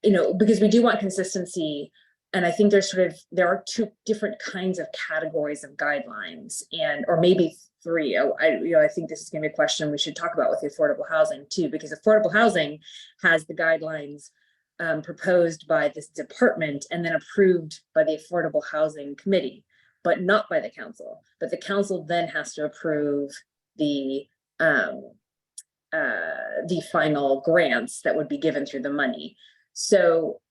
Speaker 6: because we do want consistency. And I think there are two different kinds of categories of guidelines, or maybe three. I think this is going to be a question we should talk about with the affordable housing too, because affordable housing has the guidelines proposed by this department and then approved by the Affordable Housing Committee, but not by the council. But the council then has to approve the final grants that would be given through the money. So,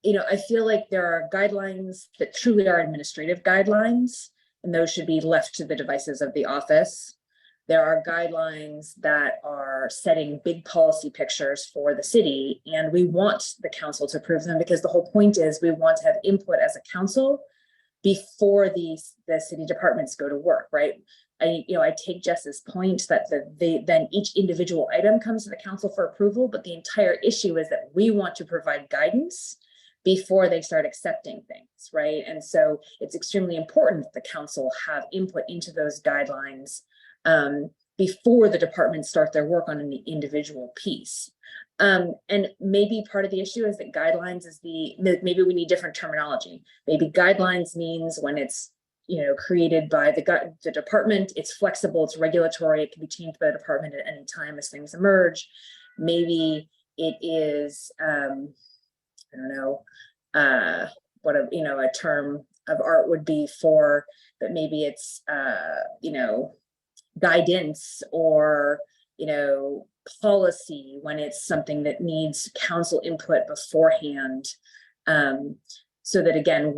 Speaker 6: I feel like there are guidelines that truly are administrative guidelines, and those should be left to the devices of the office. There are guidelines that are setting big policy pictures for the city, and we want the council to approve them because the whole point is we want to have input as a council before the city departments go to work, right? I take Jess's point that then each individual item comes to the council for approval, but the entire issue is that we want to provide guidance before they start accepting things, right? And so it's extremely important that the council have input into those guidelines before the departments start their work on an individual piece. And maybe part of the issue is that guidelines is maybe we need different terminology. Maybe guidelines means when it's created by the department, it's flexible, it's regulatory, it can be changed by the department at any time as things emerge. Maybe it is, I don't know, what a term of art would be for, but maybe it's, guidance or, policy when it's something that needs council input beforehand. So that again,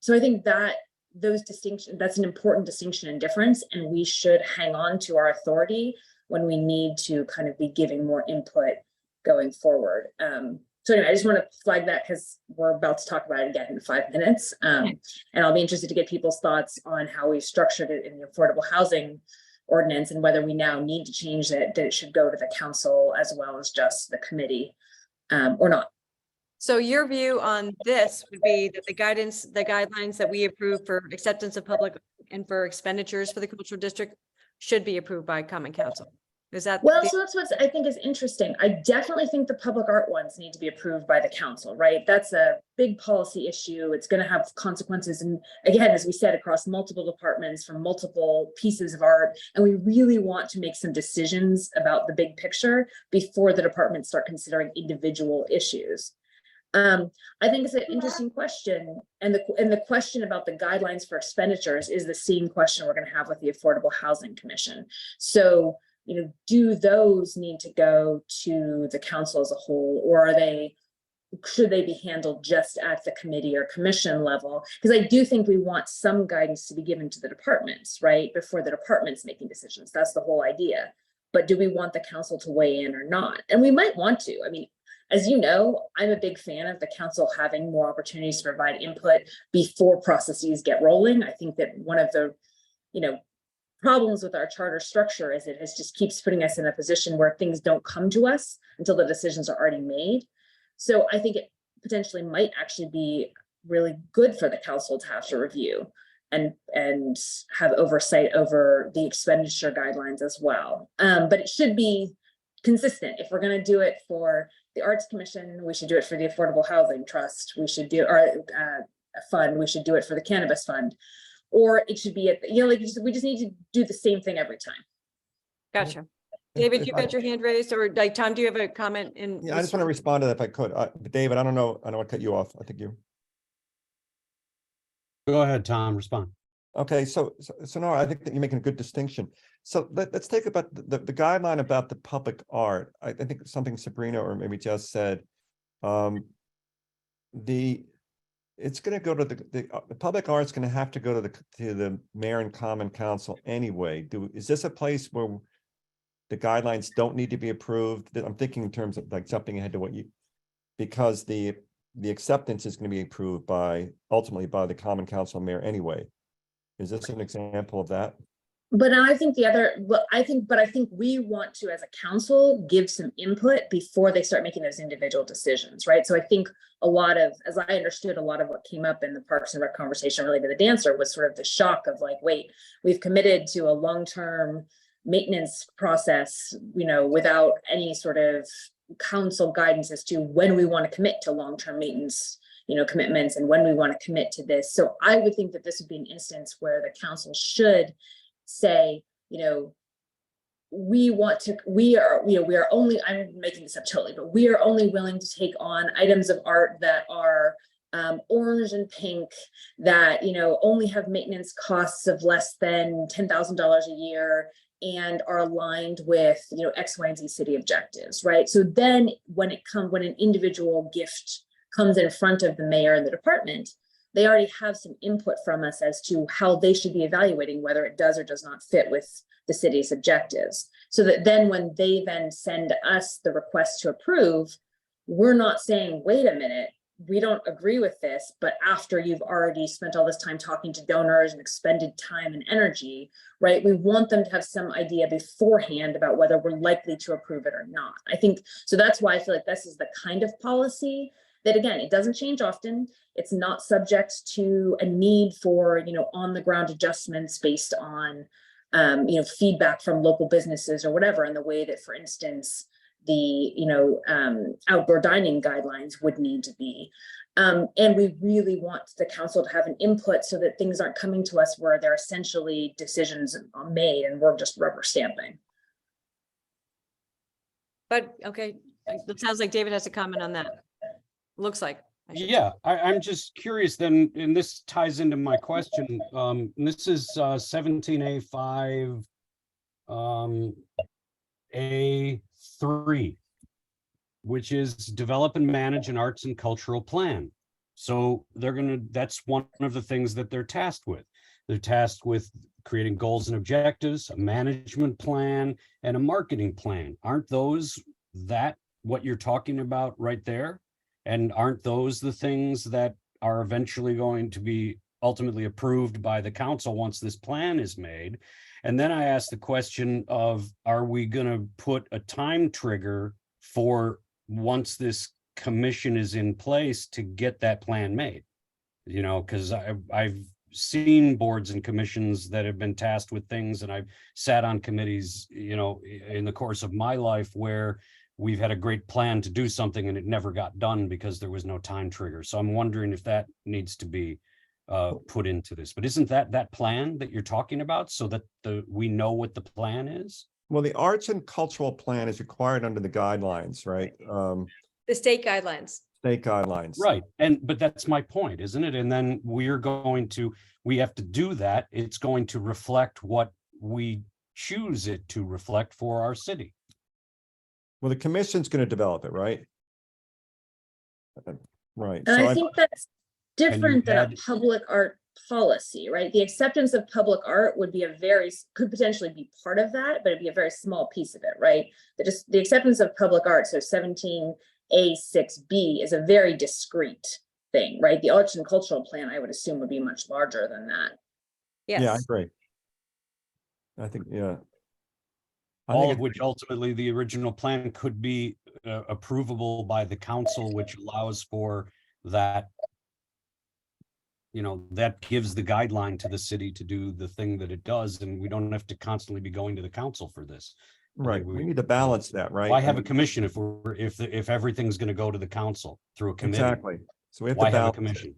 Speaker 6: so I think that that's an important distinction and difference, and we should hang on to our authority when we need to kind of be giving more input going forward. So anyway, I just want to flag that because we're about to talk about it again in 5 minutes. And I'll be interested to get people's thoughts on how we structured it in the affordable housing ordinance and whether we now need to change it, that it should go to the council as well as just the committee or not.
Speaker 3: So your view on this would be that the guidelines that we approve for acceptance of public and for expenditures for the cultural district should be approved by Common Council. Is that?
Speaker 6: Well,
Speaker 3: the-
Speaker 6: so that's what I think is interesting. I definitely think the public art ones need to be approved by the council, right? That's a big policy issue. It's going to have consequences. And again, as we said, across multiple departments from multiple pieces of art. And we really want to make some decisions about the big picture before the departments start considering individual issues. I think it's an interesting question. And the question about the guidelines for expenditures is the same question we're going to have with the Affordable Housing Commission. So, you know, do those need to go to the council as a whole, or should they be handled just at the committee or commission level? Because I do think we want some guidance to be given to the departments, right? Before the department's making decisions. That's the whole idea. But do we want the council to weigh in or not? And we might want to. I mean, as you know, I'm a big fan of the council having more opportunities to provide input before processes get rolling. I think that one of the, you know, problems with our charter structure is it just keeps putting us in a position where things don't come to us until the decisions are already made. So I think it potentially might actually be really good for the council to have to review and have oversight over the expenditure guidelines as well. But it should be consistent. If we're going to do it for the Arts Commission, we should do it for the Affordable Housing Trust. We should do a fund. We should do it for the Cannabis Fund. Or it should be at, you know, like we just need to do the same thing every time.
Speaker 3: Gotcha. David, you got your hand raised, or like Tom, do you have a comment in?
Speaker 5: Yeah, I just want to respond to that if I could. David, I don't know. I don't want to cut you off. I think you.
Speaker 1: Go ahead, Tom, respond.
Speaker 5: Okay, so no, I think that you're making a good distinction. So let's take about the guideline about the public art. I think something Sabrina or maybe Jess said. It's going to go to the public art's going to have to go to the mayor and common council anyway. Is this a place where the guidelines don't need to be approved? I'm thinking in terms of like jumping ahead to what you, because the acceptance is going to be approved ultimately by the common council and mayor anyway. Is this an example of that?
Speaker 6: But I think I think we want to, as a council, give some input before they start making those individual decisions, right? So I think as I understood, a lot of what came up in the Parks and Rec conversation related to the dancer was sort of the shock of like, wait, we've committed to a long-term maintenance process, you know, without any sort of council guidance as to when we want to commit to long-term maintenance, you know, commitments and when we want to commit to this. So I would think that this would be an instance where the council should say, you know, we are only, I'm making this up totally, but we are only willing to take on items of art that are orange and pink, that, you know, only have maintenance costs of less than $10,000 a year and are aligned with, you know, X, Y, and Z city objectives, right? So then when an individual gift comes in front of the mayor and the department, they already have some input from us as to how they should be evaluating whether it does or does not fit with the city's objectives. So that then when they then send us the request to approve, we're not saying, wait a minute, we don't agree with this, but after you've already spent all this time talking to donors and expended time and energy, right? We want them to have some idea beforehand about whether we're likely to approve it or not. I think, so that's why I feel like this is the kind of policy that, again, it doesn't change often. It's not subject to a need for, you know, on the ground adjustments based on, you know, feedback from local businesses or whatever, in the way that, for instance, the, you know, outdoor dining guidelines would need to be. And we really want the council to have an input so that things aren't coming to us where they're essentially decisions are made and we're just rubber stamping.
Speaker 3: But, okay, it sounds like David has a comment on that. Looks like.
Speaker 1: Yeah, I'm just curious then, and this ties into my question. This is 17A5 A3, which is develop and manage an arts and cultural plan. So that's one of the things that they're tasked with. They're tasked with creating goals and objectives, a management plan, and a marketing plan. Aren't those what you're talking about right there? And aren't those the things that are eventually going to be ultimately approved by the council once this plan is made? And then I asked the question of, are we going to put a time trigger for once this commission is in place to get that plan made? You know, because I've seen boards and commissions that have been tasked with things, and I've sat on committees, you know, in the course of my life where we've had a great plan to do something and it never got done because there was no time trigger. So I'm wondering if that needs to be put into this. But isn't that plan that you're talking about, so that we know what the plan is?
Speaker 5: Well, the arts and cultural plan is required under the guidelines, right?
Speaker 3: The state guidelines.
Speaker 5: State guidelines.
Speaker 1: Right. But that's my point, isn't it? And then we have to do that. It's going to reflect what we choose it to reflect for our city.
Speaker 5: Well, the commission's going to develop it, right? Right.
Speaker 6: And
Speaker 5: So
Speaker 6: I think that's different than a
Speaker 1: had-
Speaker 6: public art policy, right? The acceptance of public art would be could potentially be part of that, but it'd be a very small piece of it, right? The acceptance of public art, so 17A6B is a very discrete thing, right? The arts and cultural plan, I would assume, would be much larger than that.
Speaker 3: Yes.
Speaker 5: yeah, I agree. I think, yeah. I
Speaker 1: All
Speaker 5: think
Speaker 1: of which ultimately the original plan could be approvable by the council, which allows for that. You know, that gives the guideline to the city to do the thing that it does, and we don't have to constantly be going to the council for this.
Speaker 5: right. We need to balance that, right?
Speaker 1: Why
Speaker 5: I
Speaker 1: have a
Speaker 5: mean,
Speaker 1: commission if everything's going to go to the council through a committee?
Speaker 5: exactly. So we have
Speaker 1: Why
Speaker 5: to
Speaker 1: have a
Speaker 5: balance.
Speaker 1: commission?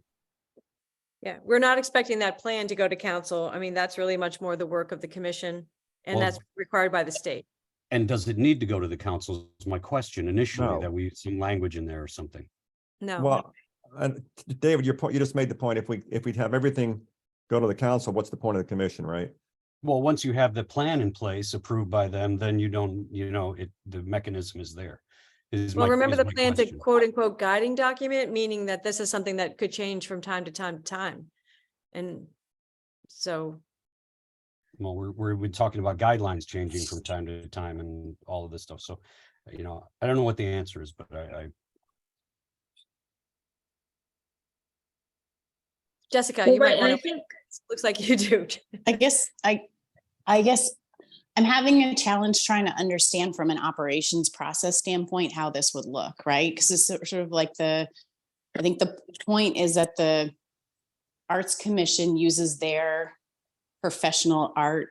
Speaker 3: Yeah, we're not expecting that plan to go to council. I mean, that's really much more the work of the commission, and
Speaker 1: Well-
Speaker 3: that's required by the state.
Speaker 1: And does it need to go to the council is my question initially,
Speaker 5: No.
Speaker 1: that we some language in there or something.
Speaker 3: No.
Speaker 5: Well, and David, your point, you just made the point, if we'd have everything go to the council, what's the point of the commission, right?
Speaker 1: Well, once you have the plan in place approved by them, then you don't, the mechanism is there.
Speaker 3: Well, remember, the plan's a quote unquote guiding document, meaning that this is something that could change from time to time to time. And so,
Speaker 1: Well, we're talking about guidelines changing from time to time and all of this stuff. So, I don't know what the answer is, but
Speaker 3: Jessica,
Speaker 6: Well,
Speaker 3: you might
Speaker 6: right, and I
Speaker 3: want to,
Speaker 6: think,
Speaker 3: looks like you do.
Speaker 8: I guess I'm having a challenge trying to understand from an operations process standpoint how this would look, right? Because it's sort of like I think the point is that the Arts Commission uses their professional art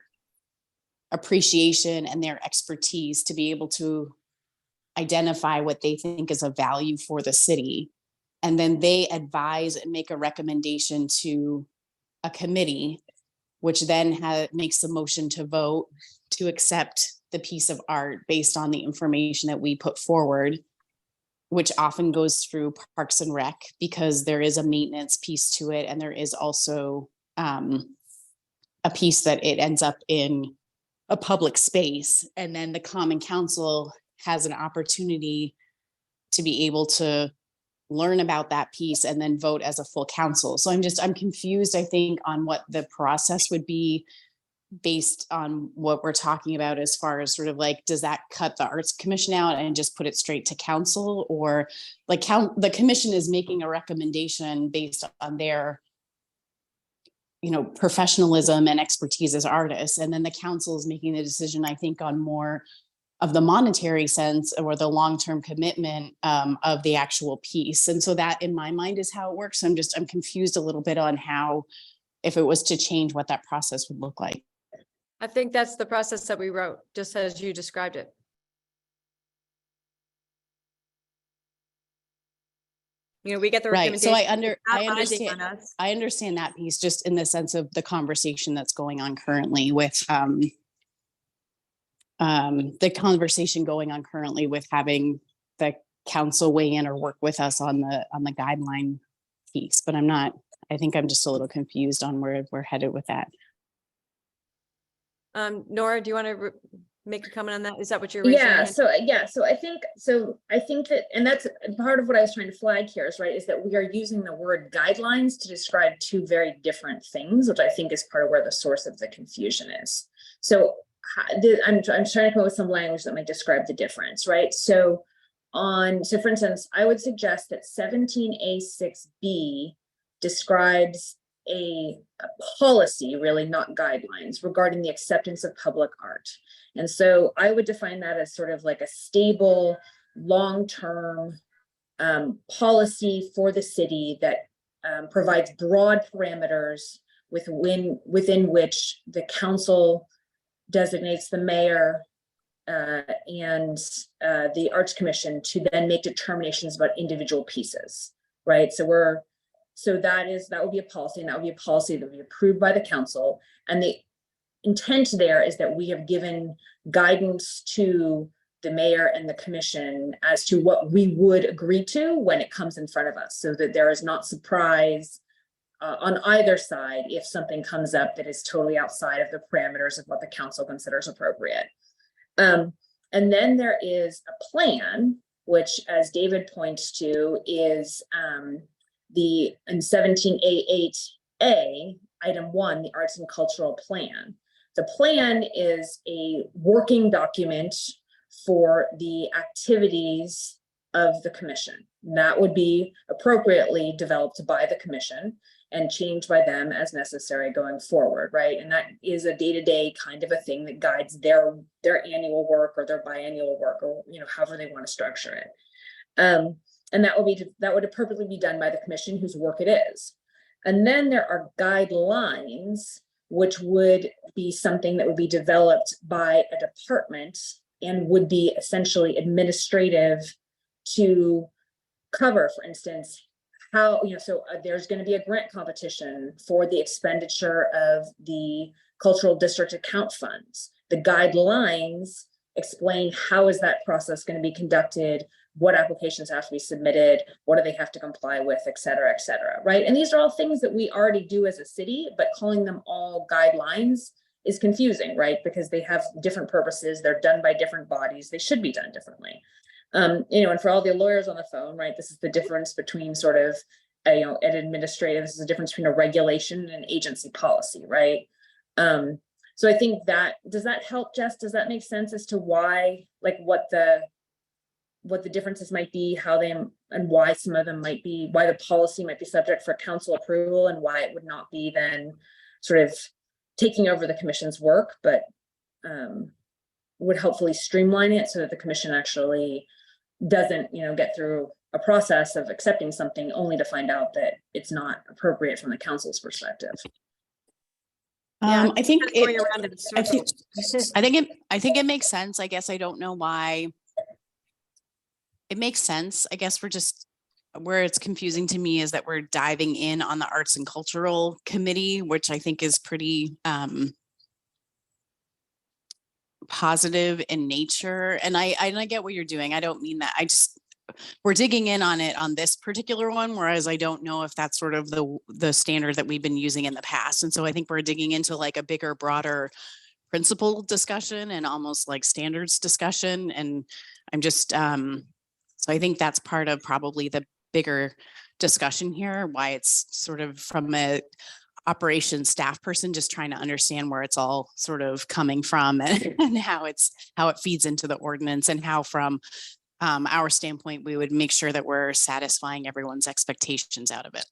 Speaker 8: appreciation and their expertise to be able to identify what they think is of value for the city. And then they advise and make a recommendation to a committee, which then makes the motion to vote to accept the piece of art based on the information that we put forward, which often goes through Parks and Rec because there is a maintenance piece to it. And there is also a piece that it ends up in a public space. And then the Common Council has an opportunity to be able to learn about that piece and then vote as a full council. So I'm confused, I think, on what the process would be based on what we're talking about as far as sort of like, does that cut the Arts Commission out and just put it straight to council? Or like the commission is making a recommendation based on their professionalism and expertise as artists. And then the council is making the decision, I think, on more of the monetary sense or the long-term commitment of the actual piece. And so that in my mind is how it works. I'm confused a little bit on how, if it was to change, what that process would look like.
Speaker 3: I think that's the process that we wrote, just as you described it. We get the
Speaker 8: Right. So
Speaker 3: recommendation.
Speaker 8: I understand that piece just in the sense of the conversation that's going on currently with having the council weigh in or work with us on the guideline piece, but I think I'm just a little confused on where we're headed with that.
Speaker 3: Nora, do you want to make a comment on that? Is that what you're
Speaker 6: yeah,
Speaker 3: raising?
Speaker 6: so I think that, and that's part of what I was trying to flag here is that we are using the word guidelines to describe two very different things, which I think is part of where the source of the confusion is. So I'm trying to come up with some language that might describe the difference, right? So for instance, I would suggest that 17A6B describes a policy, really not guidelines, regarding the acceptance of public art. And so I would define that as sort of like a stable, long-term policy for the city that provides broad parameters within which the council designates the mayor and the Arts Commission to then make determinations about individual pieces, right? So that would be a policy, and that would be a policy that would be approved by the council. And the intent there is that we have given guidance to the mayor and the commission as to what we would agree to when it comes in front of us, so that there is not surprise on either side if something comes up that is totally outside of the parameters of what the council considers appropriate. And then there is a plan, which, as David points to, is in 17A8A, item 1, the arts and cultural plan. The plan is a working document for the activities of the commission. That would be appropriately developed by the commission and changed by them as necessary going forward, right? And that is a day-to-day kind of a thing that guides their annual work or their biannual work, or however they want to structure it. And that would appropriately be done by the commission whose work it is. And then there are guidelines, which would be something that would be developed by a department and would be essentially administrative to cover, for instance, how, there's going to be a grant competition for the expenditure of the cultural district account funds. The guidelines explain how is that process going to be conducted, what applications have to be submitted, what do they have to comply with, et cetera, right? And these are all things that we already do as a city, but calling them all guidelines is confusing, right? Because they have different purposes, they're done by different bodies, they should be done differently. And for all the lawyers on the phone, right, this is the difference between sort of, an administrative, this is the difference between a regulation and agency policy, right? So I think does that help, Jess? Does that make sense as to why, like what the differences might be, how they, and why some of them might be, why the policy might be subject for council approval and why it would not be then sort of taking over the commission's work, but would hopefully streamline it so that the commission actually doesn't, get through a process of accepting something only to find out that it's not appropriate from the council's perspective.
Speaker 3: Yeah,
Speaker 8: I think
Speaker 3: going
Speaker 8: it,
Speaker 3: around in
Speaker 8: I think,
Speaker 3: circles.
Speaker 8: I think it makes sense. I guess I don't know why. It makes sense. I guess where it's confusing to me is that we're diving in on the Arts and Cultural Committee, which I think is pretty positive in nature. And I get what you're doing. I don't mean that. We're digging in on it on this particular one, whereas I don't know if that's sort of the standard that we've been using in the past. And so I think we're digging into like a bigger, broader principle discussion and almost like standards discussion. And I'm just, so I think that's part of probably the bigger discussion here, why it's sort of from a operations staff person, just trying to understand where it's all sort of coming from and how it feeds into the ordinance, and how from our standpoint, we would make sure that we're satisfying everyone's expectations out of it.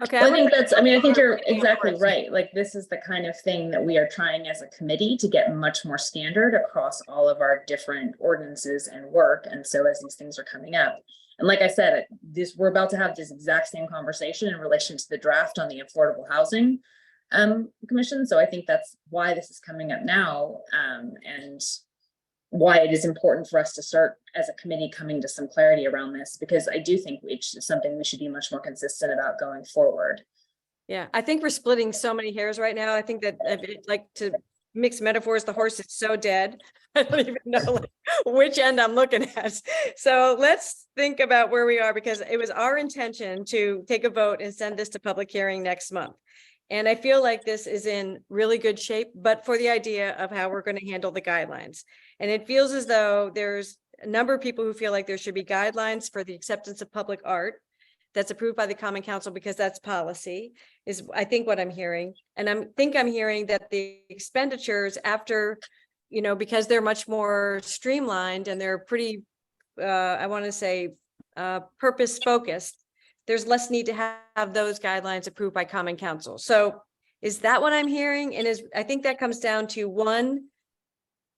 Speaker 3: Okay.
Speaker 6: Well, I think you're exactly right. Like, this is the kind of thing that we are trying as a committee to get much more standard across all of our different ordinances and work. And so as these things are coming up, and like I said, we're about to have this exact same conversation in relation to the draft on the Affordable Housing Commission. So I think that's why this is coming up now, and why it is important for us to start as a committee coming to some clarity around this, because I do think it's something we should be much more consistent about going forward.
Speaker 3: Yeah, I think we're splitting so many hairs right now. I think that like to mix metaphors, the horse is so dead. I don't even know which end I'm looking at. So let's think about where we are, because it was our intention to take a vote and send this to public hearing next month. And I feel like this is in really good shape, but for the idea of how we're going to handle the guidelines. And it feels as though there's a number of people who feel like there should be guidelines for the acceptance of public art that's approved by the Common Council, because that's policy, is I think what I'm hearing. And I'm hearing that the expenditures after, because they're much more streamlined and they're pretty, I want to say, purpose focused, there's less need to have those guidelines approved by Common Council. So is that what I'm hearing? And I think that comes down to one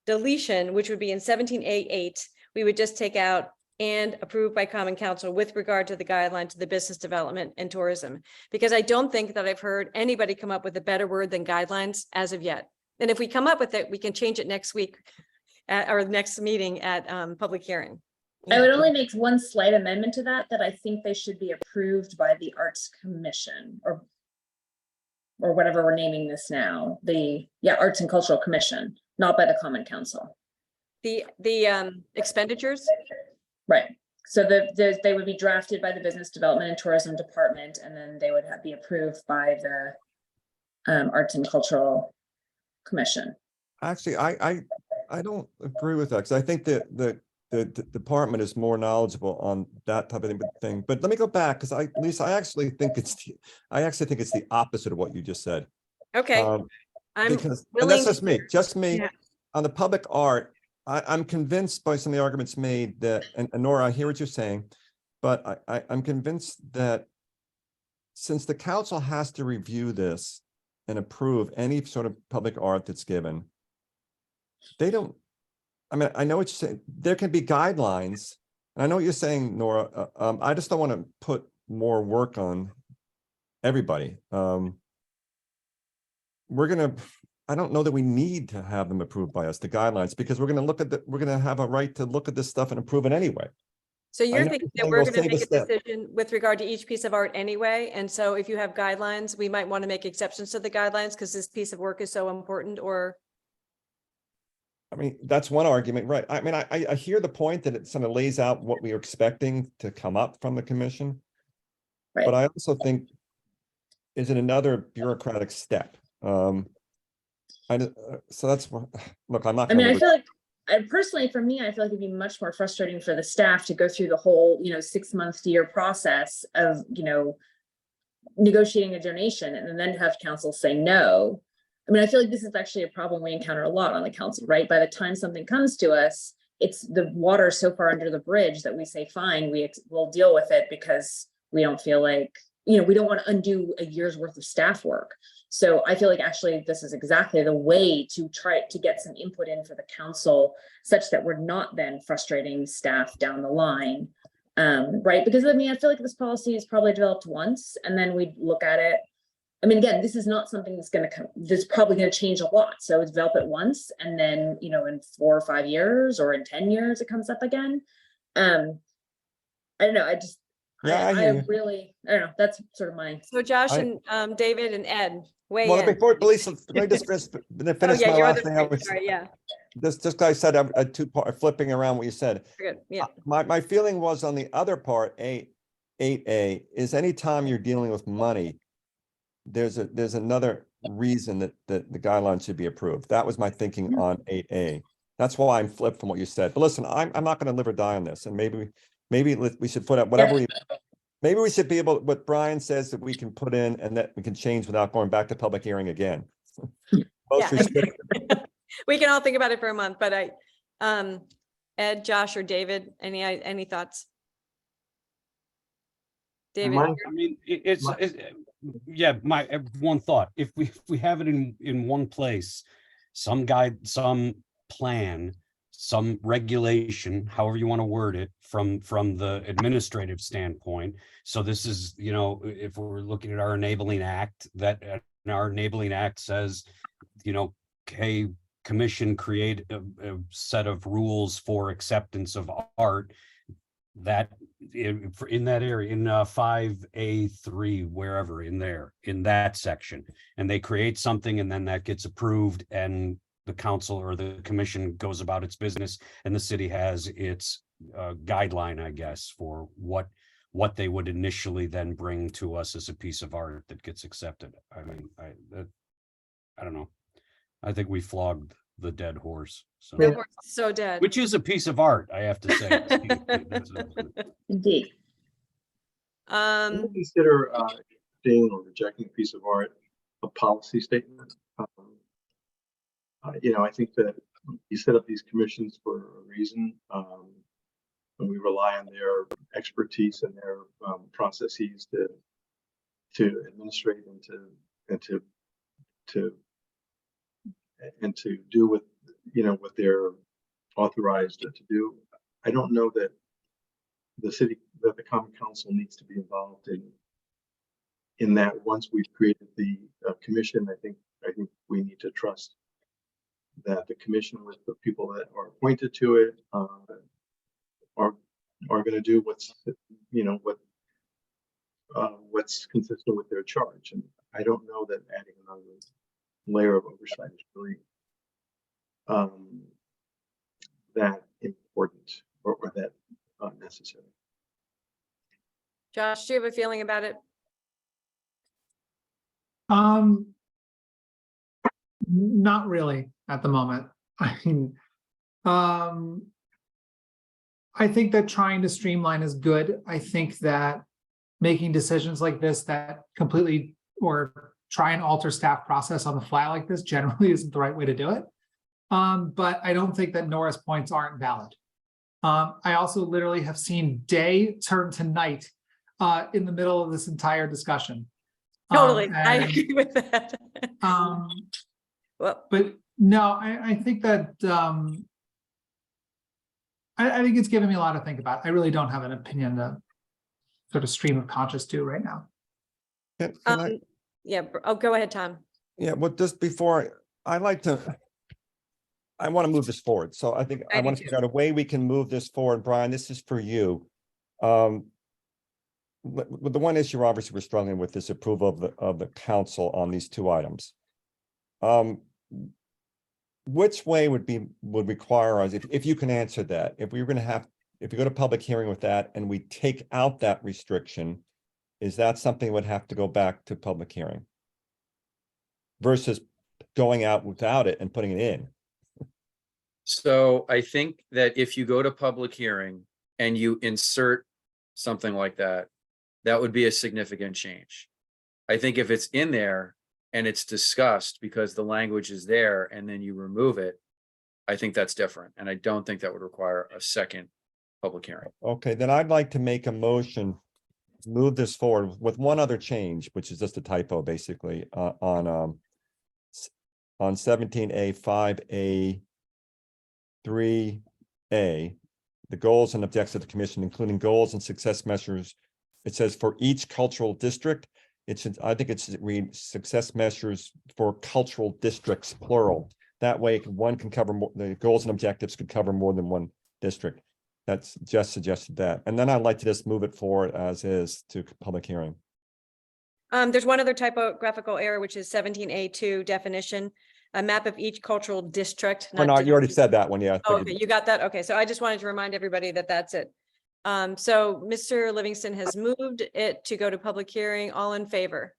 Speaker 3: deletion, which would be in 17A8, we would just take out and approved by Common Council with regard to the guidelines of the business development and tourism. Because I don't think that I've heard anybody come up with a better word than guidelines as of yet. And if we come up with it, we can change it next week at our next meeting at public hearing.
Speaker 6: I would only make one slight amendment to that, that I think they should be approved by the Arts Commission or whatever we're naming this now, Arts and Cultural Commission, not by the Common Council.
Speaker 3: The expenditures,
Speaker 6: Right. So they would be drafted by the Business Development and Tourism Department, and then they would be approved by the Arts and Cultural Commission.
Speaker 5: Actually, I don't agree with that, because I think that the department is more knowledgeable on that type of thing. But let me go back, because Lisa, I actually think it's the opposite of what you just said.
Speaker 3: okay. I'm
Speaker 5: Because, and
Speaker 3: willing
Speaker 5: that's just me.
Speaker 3: Yeah.
Speaker 5: On the public art, I'm convinced by some of the arguments made that, and Nora, I hear what you're saying, but I'm convinced that since the council has to review this and approve any sort of public art that's given, they don't, I mean, I know what you're saying. There can be guidelines, and I know what you're saying, Nora. I just don't want to put more work on everybody. I don't know that we need to have them approved by us, the guidelines, because we're going to have a right to look at this stuff and approve it anyway.
Speaker 3: So you're
Speaker 5: know
Speaker 3: thinking
Speaker 5: you're
Speaker 3: that we're
Speaker 5: saying
Speaker 3: going to
Speaker 5: we'll
Speaker 3: make
Speaker 5: save
Speaker 3: a
Speaker 5: a step.
Speaker 3: decision with regard to each piece of art anyway? And so if you have guidelines, we might want to make exceptions to the guidelines because this piece of work is so important, or?
Speaker 5: I mean, that's one argument, right? I mean, I hear the point that it sort of lays out what we are expecting to come up from the commission.
Speaker 6: Right.
Speaker 5: But I also think, is it another bureaucratic step? So that's what, look, I'm not.
Speaker 6: I mean, I
Speaker 5: gonna
Speaker 6: feel like, personally, for me, I feel like it'd be much more frustrating for the staff to go through the whole, 6 months to year process of, negotiating a donation and then have council say no. I mean, I feel like this is actually a problem we encounter a lot on the council, right? By the time something comes to us, it's the water so far under the bridge that we say, fine, we'll deal with it because we don't feel like, we don't want to undo a year's worth of staff work. So I feel like actually this is exactly the way to try to get some input in for the council, such that we're not then frustrating staff down the line. Right? Because I mean, I feel like this policy is probably developed once and then we look at it. I mean, again, this is not something that's probably going to change a lot. So develop it once and then, in 4 or 5 years or in 10 years, it comes up again. I don't know.
Speaker 5: Yeah, I hear you.
Speaker 6: I don't know. That's sort of my.
Speaker 3: So Josh
Speaker 5: I-
Speaker 3: and David and Ed, weigh
Speaker 5: Well,
Speaker 3: in.
Speaker 5: before, Lisa, let me just finish
Speaker 3: Oh,
Speaker 5: my
Speaker 3: you're
Speaker 5: last
Speaker 3: the
Speaker 5: thing. I
Speaker 3: first,
Speaker 5: was,
Speaker 3: sorry, yeah,
Speaker 5: this guy said a two-part, flipping around what you said.
Speaker 3: good, yeah.
Speaker 5: My feeling was on the other part, 8A, is anytime you're dealing with money, there's another reason that the guidelines should be approved. That was my thinking on 8A. That's why I'm flipped from what you said. But listen, I'm not going to live or die on this, and maybe we should put up whatever maybe we should be able, what Brian says that we can put in and that we can change without going back to public hearing again. Most
Speaker 3: Yeah.
Speaker 5: restrictive.
Speaker 3: We can all think about it for a month, but Ed, Josh, or David, any thoughts? David,
Speaker 2: Mine-
Speaker 1: I mean, yeah, my one thought, if we have it in one place, some guide, some plan, some regulation, however you want to word it, from the administrative standpoint. So this is, if we're looking at our enabling act, that our enabling act says, hey, commission, create a set of rules for acceptance of art, that in that area, in 5A3, wherever in there, in that section, and they create something and then that gets approved and the council or the commission goes about its business and the city has its guideline, I guess, for what they would initially then bring to us as a piece of art that gets accepted. I mean, I don't know. I think we flogged the dead horse. So,
Speaker 3: the horse is so dead.
Speaker 1: which is a piece of art, I have to say.
Speaker 6: Indeed.
Speaker 2: Can you consider being or rejecting a piece of art a policy statement? I think that you set up these commissions for a reason, and we rely on their expertise and their processes to administrate and to do what they're authorized to do. I don't know that the common council needs to be involved in that. Once we've created the commission, I think we need to trust that the commission, with the people that are appointed to it, are going to do what's consistent with their charge. And I don't know that adding another layer of oversight is really that important or that necessary.
Speaker 3: Josh, do you have a feeling about it?
Speaker 7: Not really at the moment. I mean, I think that trying to streamline is good. I think that making decisions like this that completely or try and alter staff process on the fly like this generally isn't the right way to do it. But I don't think that Nora's points aren't valid. I also literally have seen day turn to night in the middle of this entire discussion.
Speaker 3: Totally, I agree with that. Well,
Speaker 7: But no, I think that I think it's given me a lot to think about. I really don't have an opinion to sort of stream of conscious to right now.
Speaker 5: Can I,
Speaker 3: yeah. Oh, go ahead, Tom.
Speaker 5: yeah, well, just before, I want to move this forward. So I think I
Speaker 3: I do
Speaker 5: want to
Speaker 3: too.
Speaker 5: figure out a way we can move this forward. Brian, this is for you. With the one issue, obviously, we're struggling with this approval of the council on these two items. Which way would require us, if you can answer that, if we were going to have, if we go to public hearing with that and we take out that restriction, is that something that would have to go back to public hearing versus going out without it and putting it in?
Speaker 4: So I think that if you go to public hearing and you insert something like that, that would be a significant change. I think if it's in there and it's discussed because the language is there and then you remove it, I think that's different. And I don't think that would require a second public hearing.
Speaker 5: Okay, then I'd like to make a motion to move this forward with one other change, which is just a typo, basically, on 17A, 5A, 3A, the goals and objectives of the commission, including goals and success measures. It says for each cultural district. I think it's read success measures for cultural districts, plural. That way one can cover more, the goals and objectives could cover more than one district. That's just suggested that. And then I'd like to just move it forward as is to public hearing.
Speaker 3: There's one other typographical error, which is 17A2 definition, a map of each cultural district.
Speaker 5: Oh, no, you already said that one, yeah. I
Speaker 3: Oh,
Speaker 5: figured-
Speaker 3: okay, you got that? Okay, so I just wanted to remind everybody that that's it. So Mr. Livingston has moved it to go to public hearing. All in favor?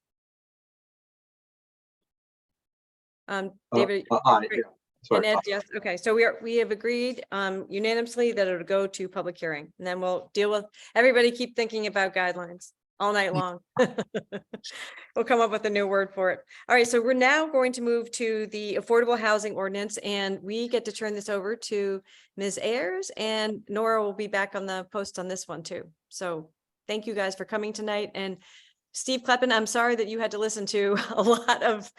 Speaker 3: David?
Speaker 2: Aye, yeah.
Speaker 3: And
Speaker 2: Sorry.
Speaker 3: Ed, yes, okay, so we have agreed unanimously that it would go to public hearing, and then we'll deal with, everybody keep thinking about guidelines all night long. We'll come up with a new word for it. All right, so we're now going to move to the affordable housing ordinance, and we get to turn this over to Ms. Ayers, and Nora will be back on the post on this one too. So thank you guys for coming tonight, and Steve Kleppen, I'm sorry that you had to listen to a lot of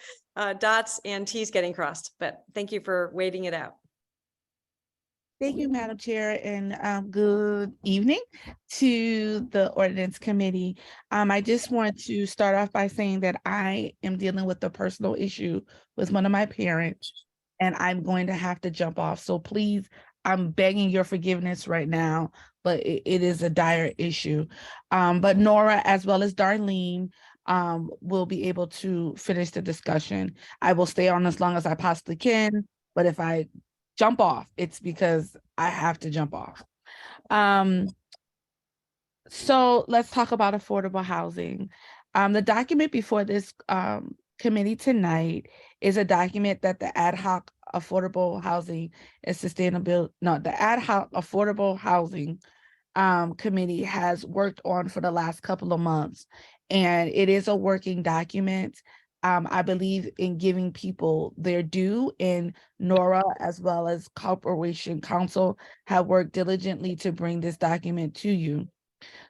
Speaker 3: dots and T's getting crossed, but thank you for waiting it out.
Speaker 10: Thank you, Madam Chair, and good evening to the Ordinance Committee. I just want to start off by saying that I am dealing with a personal issue with one of my parents, and I'm going to have to jump off. So please, I'm begging your forgiveness right now, but it is a dire issue. But Nora, as well as Darlene, will be able to finish the discussion. I will stay on as long as I possibly can, but if I jump off, it's because I have to jump off. So let's talk about affordable housing. The document before this committee tonight is a document that the ad hoc affordable housing and sustainability, the ad hoc affordable housing committee has worked on for the last couple of months. And it is a working document. I believe in giving people their due, and Nora, as well as Corporation Counsel, have worked diligently to bring this document to you.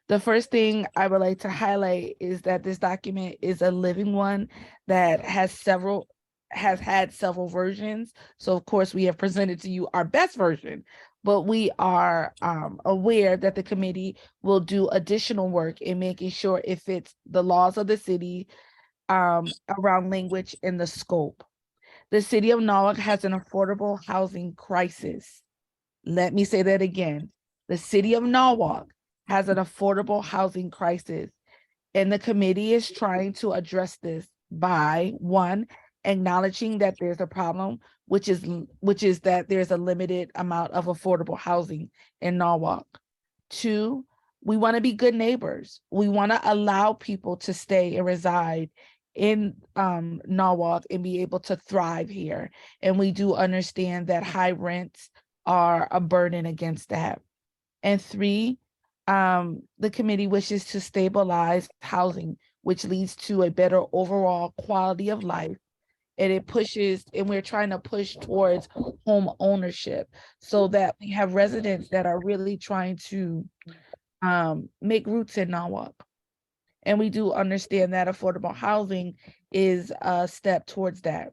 Speaker 10: The first thing I would like to highlight is that this document is a living one that has had several versions. So of course we have presented to you our best version, but we are aware that the committee will do additional work in making sure it fits the laws of the city around language and the scope. The city of Norwalk has an affordable housing crisis. Let me say that again. The city of Norwalk has an affordable housing crisis, and the committee is trying to address this by, one, acknowledging that there's a problem, which is that there's a limited amount of affordable housing in Norwalk. Two, we want to be good neighbors. We want to allow people to stay and reside in Norwalk and be able to thrive here. And we do understand that high rents are a burden against that. And three, the committee wishes to stabilize housing, which leads to a better overall quality of life. And it pushes, and we're trying to push towards home ownership so that we have residents that are really trying to make roots in Norwalk. And we do understand that affordable housing is a step towards that.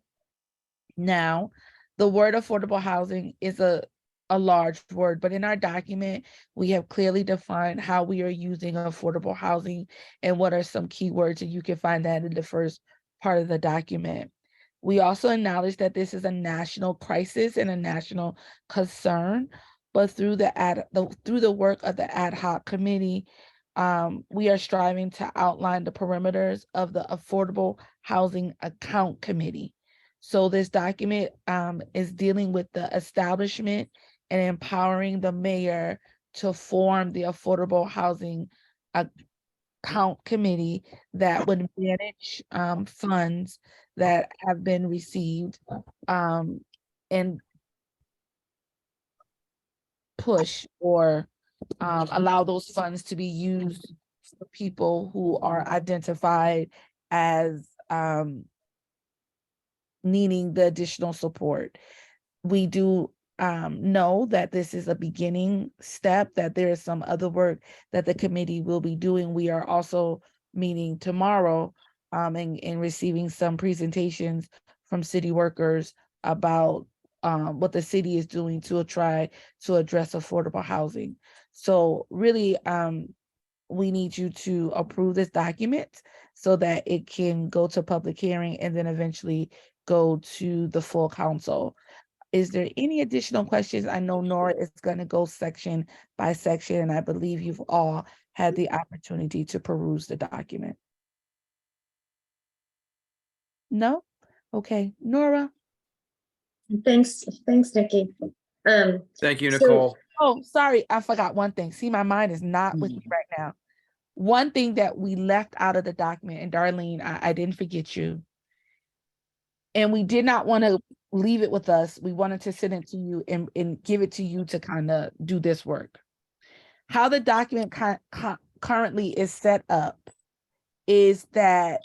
Speaker 10: Now, the word affordable housing is a large word, but in our document, we have clearly defined how we are using affordable housing and what are some keywords, and you can find that in the first part of the document. We also acknowledge that this is a national crisis and a national concern, but through the work of the ad hoc committee, we are striving to outline the perimeters of the Affordable Housing Account Committee. So this document is dealing with the establishment and empowering the mayor to form the Affordable Housing Account Committee that would manage funds that have been received and push or allow those funds to be used for people who are identified as needing the additional support. We do know that this is a beginning step, that there is some other work that the committee will be doing. We are also meeting tomorrow and receiving some presentations from city workers about what the city is doing to try to address affordable housing. So really, we need you to approve this document so that it can go to public hearing and then eventually go to the full council. Is there any additional questions? I know Nora is going to go section by section, and I believe you've all had the opportunity to peruse the document. No? Okay, Nora.
Speaker 6: Thanks, Nikki.
Speaker 4: Thank you,
Speaker 6: So-
Speaker 4: Nicole.
Speaker 10: Oh, sorry, I forgot one thing. See, my mind is not with me right now. One thing that we left out of the document, and Darlene, I didn't forget you. And we did not want to leave it with us. We wanted to send it to you and give it to you to kind of do this work. How the document currently is set up is that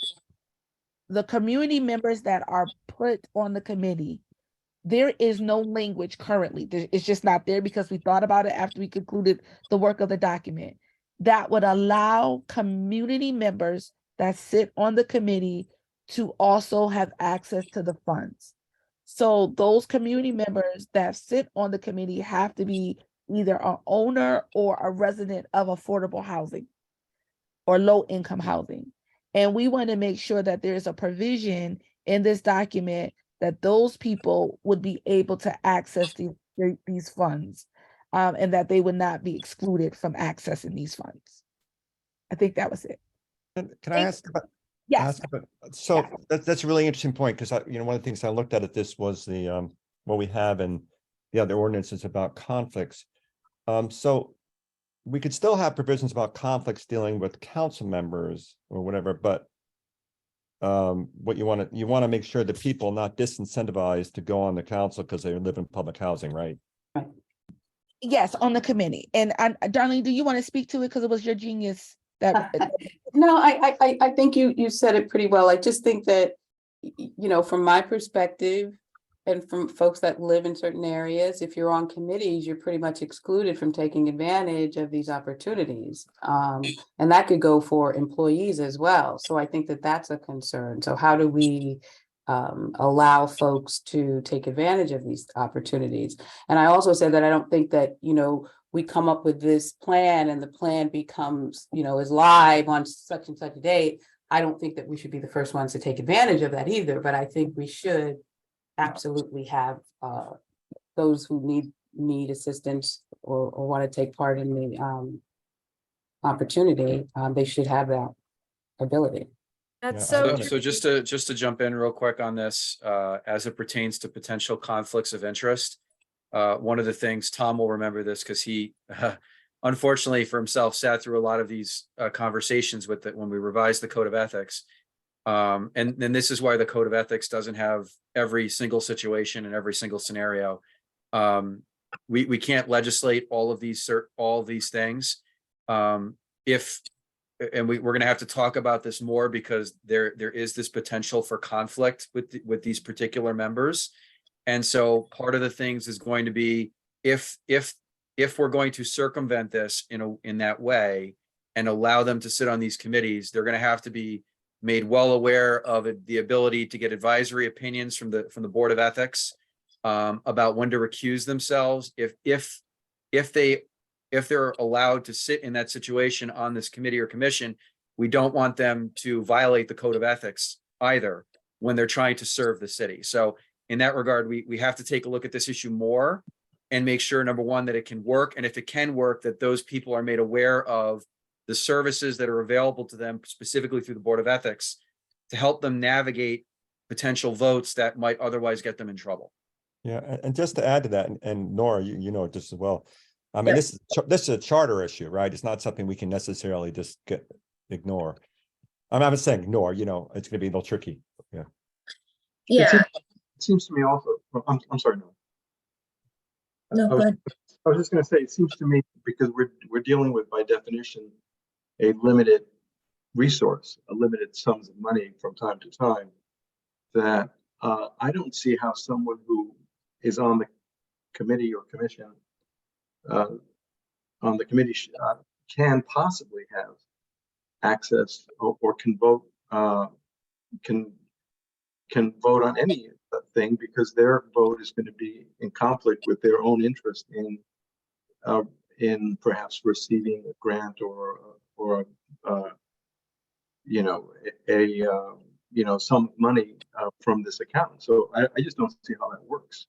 Speaker 10: the community members that are put on the committee, there is no language currently. It's just not there because we thought about it after we concluded the work of the document that would allow community members that sit on the committee to also have access to the funds. So those community members that sit on the committee have to be either an owner or a resident of affordable housing or low income housing. And we want to make sure that there's a provision in this document that those people would be able to access these funds and that they would not be excluded from accessing these funds. I think that was it.
Speaker 5: Can I ask about?
Speaker 10: Yes.
Speaker 5: So that's a really interesting point, because one of the things I looked at this was the what we have in the other ordinances about conflicts. So we could still have provisions about conflicts dealing with council members or whatever, but what you want to make sure that people not disincentivized to go on the council because they live in public housing, right?
Speaker 10: Yes, on the committee. And Darlene, do you want to speak to it because it was your genius that?
Speaker 11: No, I think you said it pretty well. I just think that, from my perspective and from folks that live in certain areas, if you're on committees, you're pretty much excluded from taking advantage of these opportunities. And that could go for employees as well. So I think that that's a concern. So how do we allow folks to take advantage of these opportunities. And I also said that I don't think that, we come up with this plan and the plan becomes, is live on such and such a date. I don't think that we should be the first ones to take advantage of that either, but I think we should absolutely have those who need assistance or want to take part in the opportunity, they should have that ability.
Speaker 3: That's
Speaker 5: Yeah, I
Speaker 3: so.
Speaker 4: So just to jump in real quick on this, as it pertains to potential conflicts of interest. One of the things, Tom will remember this because he, unfortunately for himself, sat through a lot of these conversations with it when we revised the Code of Ethics. And then this is why the Code of Ethics doesn't have every single situation and every single scenario. We can't legislate all of these things. And we're going to have to talk about this more because there is this potential for conflict with these particular members. And so part of the things is going to be if we're going to circumvent this in that way and allow them to sit on these committees, they're going to have to be made well aware of the ability to get advisory opinions from the Board of Ethics about when to recuse themselves if they're allowed to sit in that situation on this committee or commission. We don't want them to violate the Code of Ethics either when they're trying to serve the city. So in that regard, we have to take a look at this issue more and make sure, number one, that it can work. And if it can work, that those people are made aware of the services that are available to them, specifically through the Board of Ethics, to help them navigate potential votes that might otherwise get them in trouble.
Speaker 5: Yeah, and just to add to that, and Nora, you know just as well. I mean,
Speaker 6: Yes.
Speaker 5: this is a charter issue, right? It's not something we can necessarily just ignore. I'm not saying ignore, it's going to be a little tricky. Yeah.
Speaker 6: Yeah,
Speaker 2: It seems to me also, I'm sorry, no.
Speaker 6: no, go ahead.
Speaker 2: I was just going to say, it seems to me, because we're dealing with, by definition, a limited resource, a limited sums of money from time to time, that I don't see how someone who is on the committee or commission, on the committee can possibly have access or can vote, can vote on any thing, because their vote is going to be in conflict with their own interest in perhaps receiving a grant or some money from this account. So I just don't see how that works.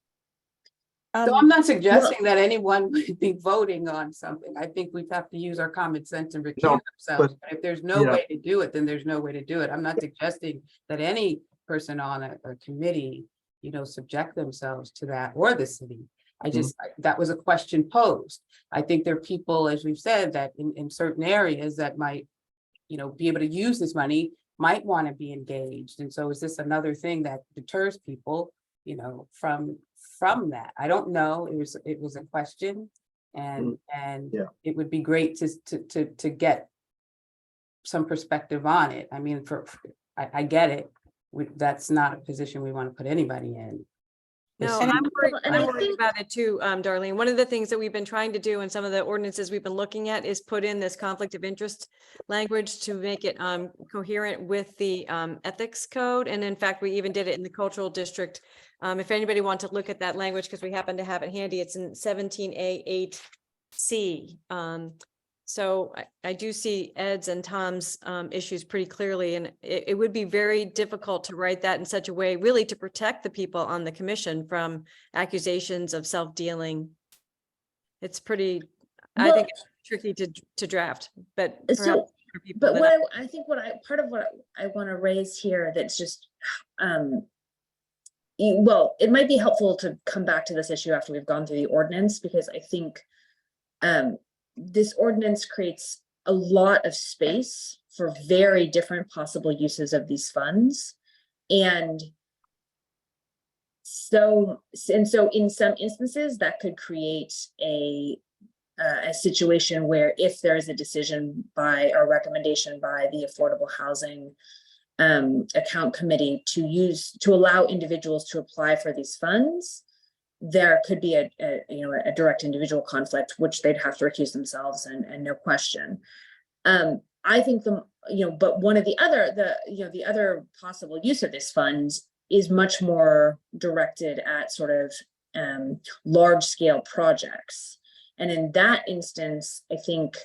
Speaker 11: So I'm not suggesting that anyone would be voting on something. I think we have to use our common sense and recuse ourselves. But if there's no way to do it, then there's no way to do it. I'm not suggesting that any person on a committee, subject themselves to that, or the city. That was a question posed. I think there are people, as we've said, that in certain areas that might, be able to use this money, might want to be engaged. And so is this another thing that deters people, from that? I don't know. It was a question, and it would be great to get some perspective on it. I mean, I get it. That's not a position we want to put anybody in.
Speaker 3: No, I'm worried about it too, Darlene. One of the things that we've been trying to do in some of the ordinances we've been looking at is put in this conflict of interest language to make it coherent with the ethics code. And in fact, we even did it in the cultural district. If anybody wants to look at that language, because we happen to have it handy, it's in 17A8C. So I do see Ed's and Tom's issues pretty clearly, and it would be very difficult to write that in such a way, really to protect the people on the commission from accusations of self-dealing. It's pretty, I think it's tricky to draft, but
Speaker 6: So, but part of what I want to raise here, that's just, well, it might be helpful to come back to this issue after we've gone through the ordinance, because I think this ordinance creates a lot of space for very different possible uses of these funds. And so in some instances that could create a situation where, if there is a decision by or recommendation by the Affordable Housing Account Committee to allow individuals to apply for these funds, there could be a direct individual conflict, which they'd have to recuse themselves, and no question. I think but one of the other possible use of this fund is much more directed at sort of large scale projects. And in that instance, I think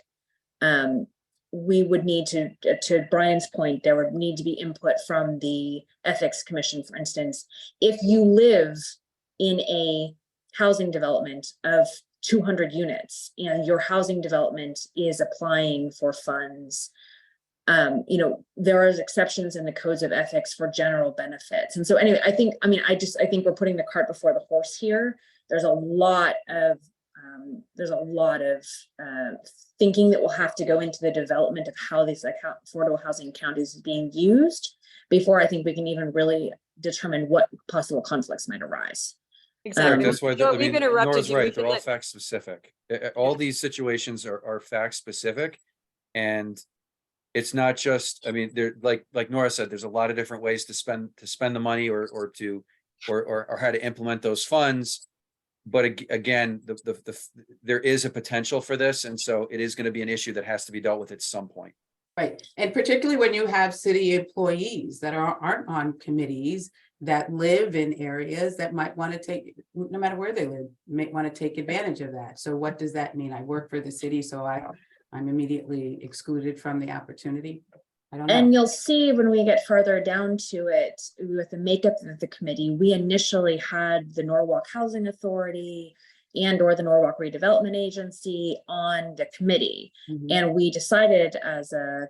Speaker 6: we would need to Brian's point, there would need to be input from the Ethics Commission, for instance. If you live in a housing development of 200 units and your housing development is applying for funds, there are exceptions in the codes of ethics for general benefits. And so anyway, I think we're putting the cart before the horse here. There's a lot of thinking that will have to go into the development of how this affordable housing account is being used before I think we can even really determine what possible conflicts might arise.
Speaker 3: Exactly.
Speaker 4: That's why,
Speaker 3: No,
Speaker 4: I mean,
Speaker 3: we've interrupted
Speaker 4: Nora's
Speaker 3: you.
Speaker 4: right,
Speaker 3: We
Speaker 4: they're
Speaker 3: can
Speaker 4: all
Speaker 3: let-
Speaker 4: fact specific. All these situations are fact specific. And it's not just, I mean, they're like Nora said, there's a lot of different ways to spend the money or how to implement those funds. But again, there is a potential for this, and so it is going to be an issue that has to be dealt with at some point.
Speaker 11: Right, and particularly when you have city employees that aren't on committees that live in areas that might want to take, no matter where they live, may want to take advantage of that. So what does that mean? I work for the city, so I'm immediately excluded from the opportunity. I don't know.
Speaker 6: And you'll see when we get further down to it with the makeup of the committee, we initially had the Norwalk Housing Authority or the Norwalk Redevelopment Agency on the committee.
Speaker 11: Mhm.
Speaker 6: And we decided as a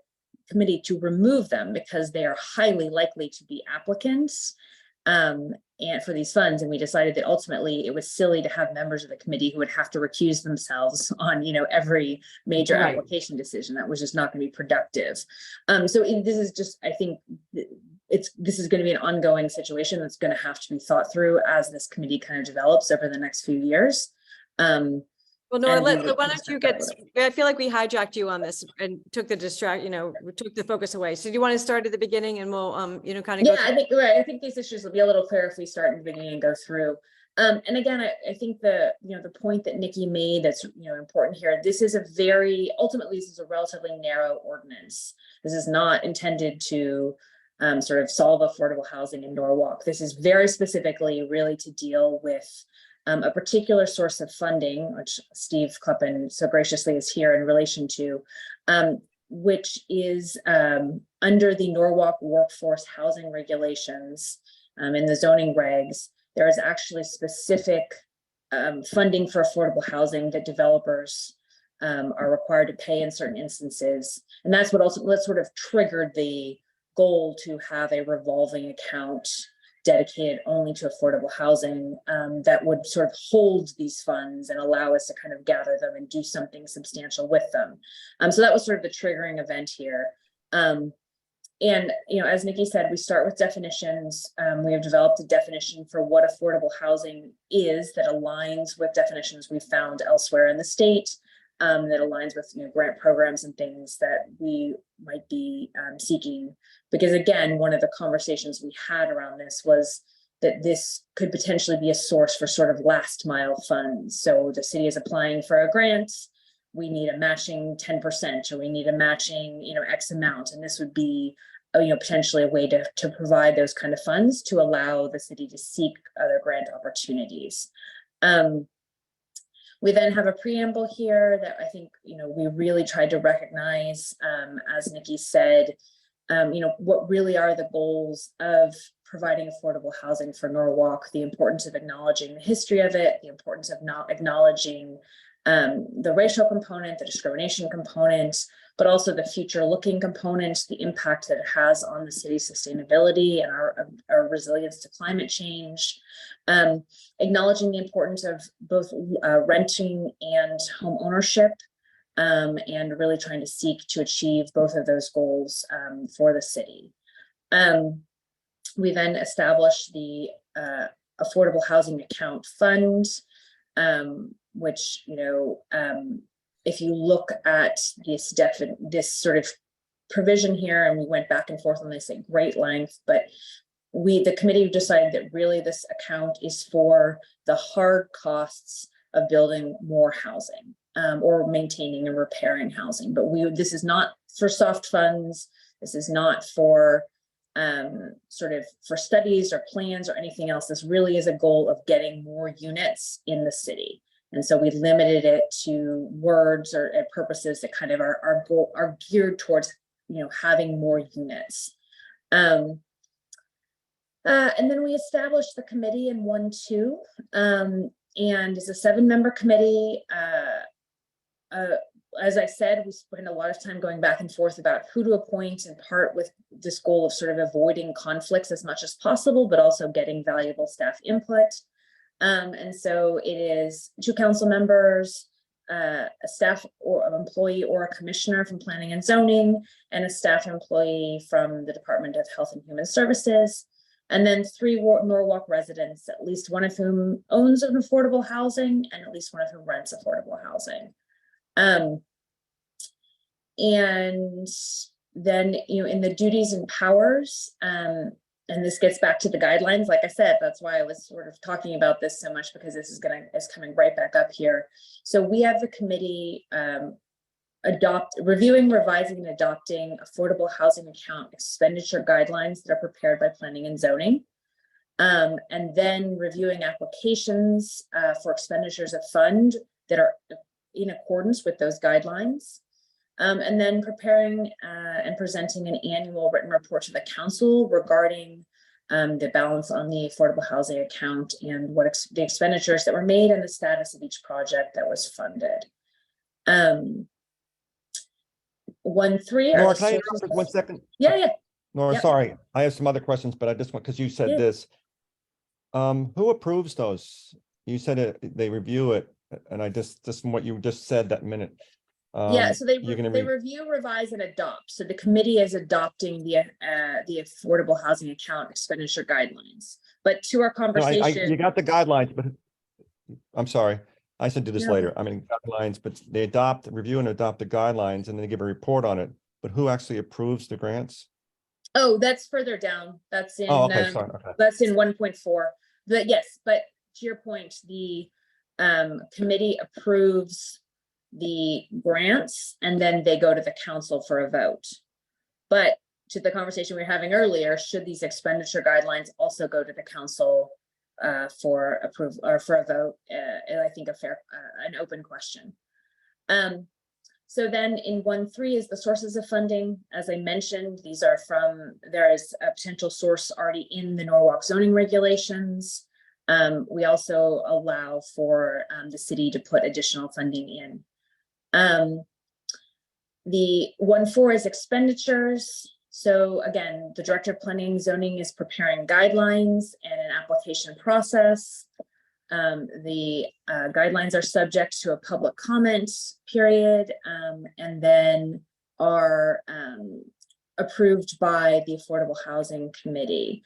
Speaker 6: committee to remove them because they are highly likely to be applicants and for these funds. And we decided that ultimately it was silly to have members of the committee who would have to recuse themselves on, every major
Speaker 11: Right.
Speaker 6: application decision. That was just not going to be productive. So this is just, I think this is going to be an ongoing situation that's going to have to be thought through as this committee kind of develops over the next few years.
Speaker 3: Well, Nora,
Speaker 6: and we would
Speaker 3: why don't you get,
Speaker 6: discuss that
Speaker 3: I feel like we hijacked you on this and took the we took the focus away. So do you want to start at the beginning and we'll, kind of go
Speaker 6: Yeah,
Speaker 3: through?
Speaker 6: I think right. I think these issues will be a little clearer if we start in the beginning and go through. And again, I think the point that Nikki made that's important here. This is ultimately this is a relatively narrow ordinance. This is not intended to sort of solve affordable housing in Norwalk. This is very specifically really to deal with a particular source of funding, which Steve Kleppen so graciously is here in relation to, which is under the Norwalk Workforce Housing Regulations in the zoning regs. There is actually specific funding for affordable housing that developers are required to pay in certain instances. And that's what sort of triggered the goal to have a revolving account dedicated only to affordable housing that would sort of hold these funds and allow us to kind of gather them and do something substantial with them. So that was sort of the triggering event here. And, as Nikki said, we start with definitions. We have developed a definition for what affordable housing is that aligns with definitions we've found elsewhere in the state, that aligns with grant programs and things that we might be seeking. Because again, one of the conversations we had around this was that this could potentially be a source for sort of last mile funds. So the city is applying for a grant, we need a matching 10%, or we need a matching, X amount. And this would be, potentially a way to provide those kind of funds to allow the city to seek other grant opportunities. We then have a preamble here that I think, we really tried to recognize, as Nikki said, what really are the goals of providing affordable housing for Norwalk, the importance of acknowledging the history of it, the importance of not acknowledging the racial component, the discrimination component, but also the future looking component, the impact that it has on the city's sustainability and our resilience to climate change, acknowledging the importance of both renting and home ownership, and really trying to seek to achieve both of those goals for the city. We then established the Affordable Housing Account Fund, which, if you look at this sort of provision here, and we went back and forth on this at great length, but the committee decided that really this account is for the hard costs of building more housing, or maintaining and repairing housing. But this is not for soft funds. This is not for sort of for studies or plans or anything else. This really is a goal of getting more units in the city. And so we limited it to words or purposes that kind of are geared towards, having more units. And then we established the committee in 1-2, and it's a 7-member committee. As I said, we spent a lot of time going back and forth about who to appoint, in part with this goal of sort of avoiding conflicts as much as possible, but also getting valuable staff input. And so it is 2 council members, a staff or an employee or a commissioner from planning and zoning, and a staff employee from the Department of Health and Human Services. And then 3 Norwalk residents, at least one of whom owns an affordable housing and at least one of whom rents affordable housing. And then, in the duties and powers, and this gets back to the guidelines. Like I said, that's why I was sort of talking about this so much, because this is coming right back up here. So we have the committee reviewing, revising, and adopting affordable housing account expenditure guidelines that are prepared by planning and zoning. And then reviewing applications for expenditures of fund that are in accordance with those guidelines. And then preparing and presenting an annual written report to the council regarding the balance on the affordable housing account and what the expenditures that were made and the status of each project that was funded. 1-3.
Speaker 5: Nora, can I interrupt for 1 second?
Speaker 6: Yeah.
Speaker 5: Nora,
Speaker 6: Yep.
Speaker 5: sorry, I have some other questions, but I just want, because you said
Speaker 6: Yeah.
Speaker 5: this. Who approves those? You said they review it, and I just from what you just said that minute.
Speaker 6: Yeah, so they
Speaker 5: you're gonna
Speaker 6: review, revise, and adopt. So the committee is adopting the affordable housing account expenditure guidelines. But to our
Speaker 5: No,
Speaker 6: conversation,
Speaker 5: you got the guidelines, but I'm sorry, I should do this
Speaker 6: No.
Speaker 5: later. I mean, guidelines, but they review and adopt the guidelines, and then they give a report on it. But who actually approves the grants?
Speaker 6: oh, that's further down. That's in
Speaker 5: Oh, okay, sorry. Okay.
Speaker 6: that's in 1.4. But yes, but to your point, the committee approves the grants and then they go to the council for a vote. But to the conversation we were having earlier, should these expenditure guidelines also go to the council for approval or for a vote? And I think an open question. So then in 1.3 is the sources of funding. As I mentioned, these are there is a potential source already in the Norwalk zoning regulations. We also allow for the city to put additional funding in. The 1.4 is expenditures. So again, the Director of Planning and Zoning is preparing guidelines and an application process. The guidelines are subject to a public comment period, and then are approved by the Affordable Housing Committee.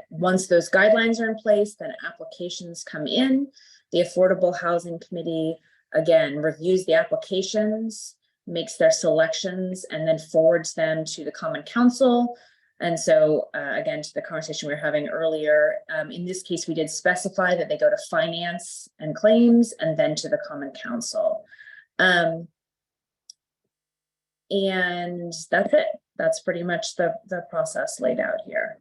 Speaker 6: Once those guidelines are in place, then applications come in. The Affordable Housing Committee again reviews the applications, makes their selections, and then forwards them to the Common Council. And so again, to the conversation we were having earlier, in this case, we did specify that they go to finance and claims and then to the Common Council. And that's it. That's pretty much the process laid out here.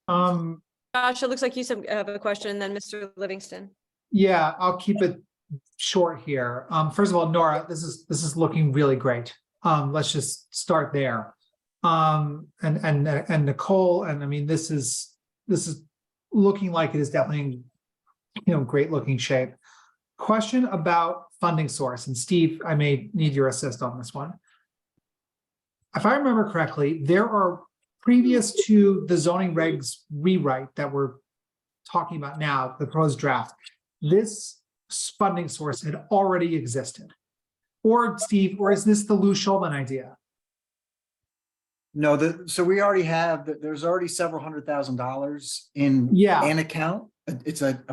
Speaker 3: Josh, it looks like you have a question, and then Mr. Livingston.
Speaker 7: Yeah, I'll keep it short here. First of all, Nora, this is looking really great. Let's just start there. And Nicole, and I mean, this is looking like it is definitely in, great looking shape. Question about funding source, and Steve, I may need your assist on this one. If I remember correctly, there are previous to the zoning regs rewrite that we're talking about now, the proposed draft, this funding source had already existed. Or Steve, or is this the Lou Schulman idea?
Speaker 12: No, so we already have, there's already several $100,000 in an account. It's a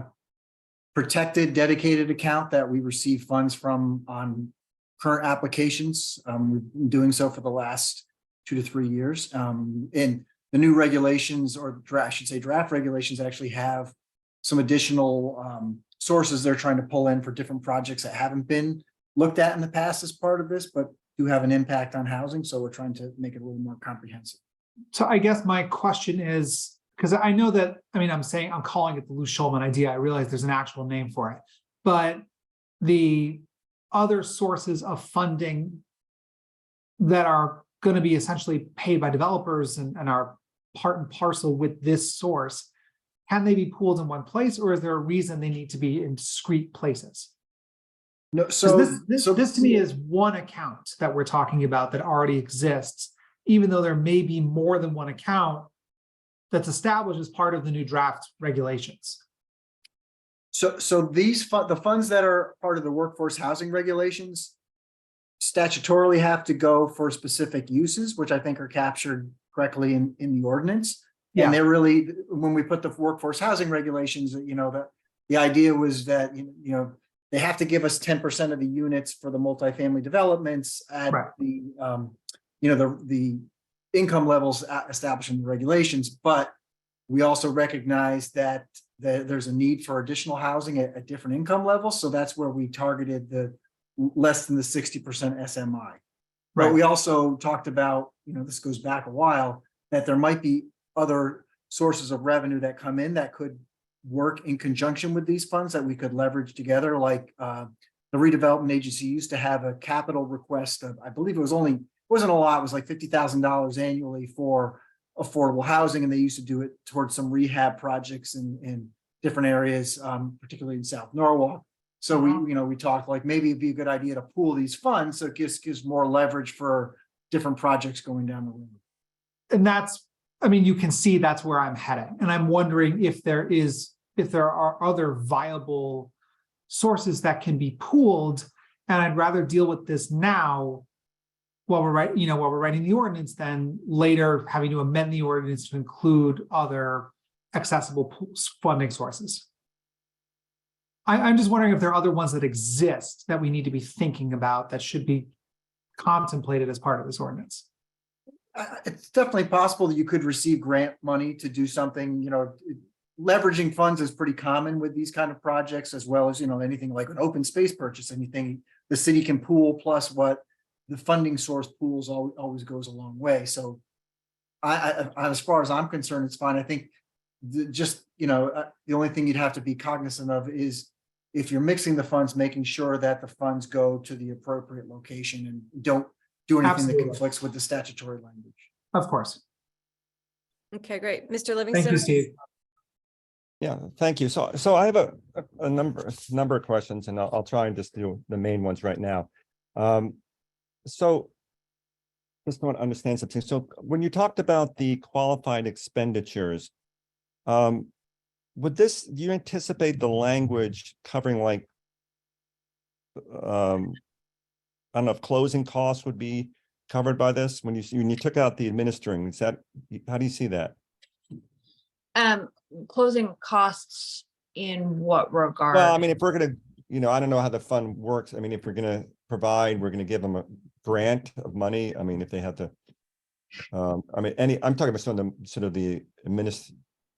Speaker 12: protected, dedicated account that we receive funds from on current applications. We've been doing so for the last 2 to 3 years. And the new regulations, or draft regulations, actually have some additional sources they're trying to pull in for different projects that haven't been looked at in the past as part of this, but do have an impact on housing. So we're trying to make it a little more comprehensive.
Speaker 7: So I guess my question is, because I know that, I mean, I'm calling it the Lou Schulman idea. I realize there's an actual name for it, but the other sources of funding that are going to be essentially paid by developers and are part and parcel with this source, can they be pooled in one place, or is there a reason they need to be in discrete places?
Speaker 12: No,
Speaker 7: 'Cause
Speaker 12: so
Speaker 7: this to me is one account that we're talking about that already exists, even though there may be more than one account that's established as part of the new draft regulations.
Speaker 12: So the funds that are part of the workforce housing regulations statutorily have to go for specific uses, which I think are captured correctly in the ordinance.
Speaker 7: Yeah.
Speaker 12: And they're really, when we put the workforce housing regulations, the idea was that, they have to give us 10% of the units for the multifamily developments at
Speaker 7: Right.
Speaker 12: the income levels established in the regulations, but we also recognize that there's a need for additional housing at different income levels. So that's where we targeted the less than the 60% SMI. But
Speaker 7: Right.
Speaker 12: we also talked about, this goes back a while, that there might be other sources of revenue that come in that could work in conjunction with these funds that we could leverage together. Like the redevelopment agency used to have a capital request of, I believe it wasn't a lot, it was like $50,000 annually for affordable housing. And they used to do it towards some rehab projects in different areas, particularly in South Norwalk. So we talked like maybe it'd be a good idea to pool these funds. So it gives more leverage for different projects going down the road.
Speaker 7: And you can see that's where I'm heading. And I'm wondering if there are other viable sources that can be pooled. And I'd rather deal with this now while we're writing the ordinance than later having to amend the ordinance to include other accessible funding sources. I'm just wondering if there are other ones that exist that we need to be thinking about that should be contemplated as part of this ordinance.
Speaker 12: It's definitely possible that you could receive grant money to do something, leveraging funds is pretty common with these kind of projects, as well as, anything like an open space purchase, anything the city can pool, plus what the funding source pools always goes a long way. So as far as I'm concerned, it's fine. I think the only thing you'd have to be cognizant of is if you're mixing the funds, making sure that the funds go to the appropriate location and don't do anything
Speaker 7: Absolutely.
Speaker 12: that conflicts with the statutory language.
Speaker 7: Of course.
Speaker 3: Okay, great. Mr. Livingston?
Speaker 7: Thank you, Steve.
Speaker 5: Yeah, thank you. So I have a number of questions, and I'll try and just do the main ones right now. So just want to understand something. So when you talked about the qualified expenditures, do you anticipate the language covering like, I don't know if closing costs would be covered by this when you took out the administering? How do you see that?
Speaker 6: Closing costs in what regard?
Speaker 5: Well, I mean, if we're going to, I don't know how the fund works. I mean, if we're going to provide, we're going to give them a grant of money. I mean, if they have to, I'm talking about sort of the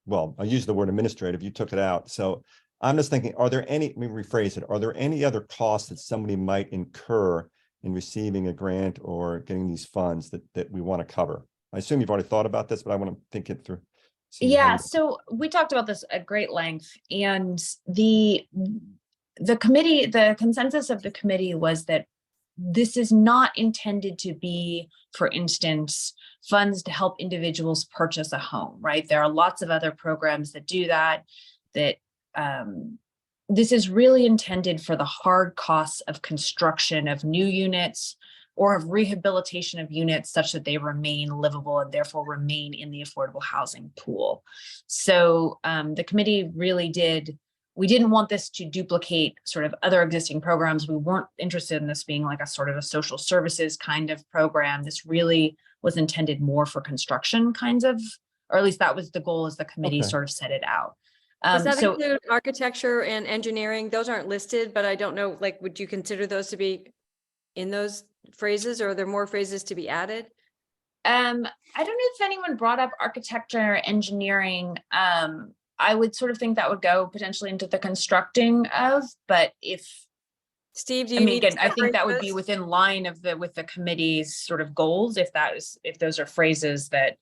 Speaker 5: well, I use the word administrative, you took it out. So I'm just thinking, let me rephrase it. Are there any other costs that somebody might incur in receiving a grant or getting these funds that we want to cover? I assume you've already thought about this, but I want to think it through.
Speaker 6: Yeah, so we talked about this at great length, and the committee, the consensus of the committee was that this is not intended to be, for instance, funds to help individuals purchase a home, right? There are lots of other programs that do that. This is really intended for the hard costs of construction of new units or of rehabilitation of units such that they remain livable and therefore remain in the affordable housing pool. So the committee really we didn't want this to duplicate sort of other existing programs. We weren't interested in this being like a sort of a social services kind of program. This really was intended more for construction kinds of, or at least that was the goal as the committee sort of set it out.
Speaker 3: Does that include architecture and engineering? Those aren't listed, but I don't know, like, would you consider those to be in those phrases, or are there more phrases to be added?
Speaker 6: I don't know if anyone brought up architecture or engineering. I would sort of think that would go potentially into the constructing of, but if,
Speaker 3: Steve, do
Speaker 6: I
Speaker 3: you
Speaker 6: mean,
Speaker 3: need? to
Speaker 6: again, I think
Speaker 3: separate
Speaker 6: that would be
Speaker 3: those?
Speaker 6: within line of with the committee's sort of goals, if those are phrases that,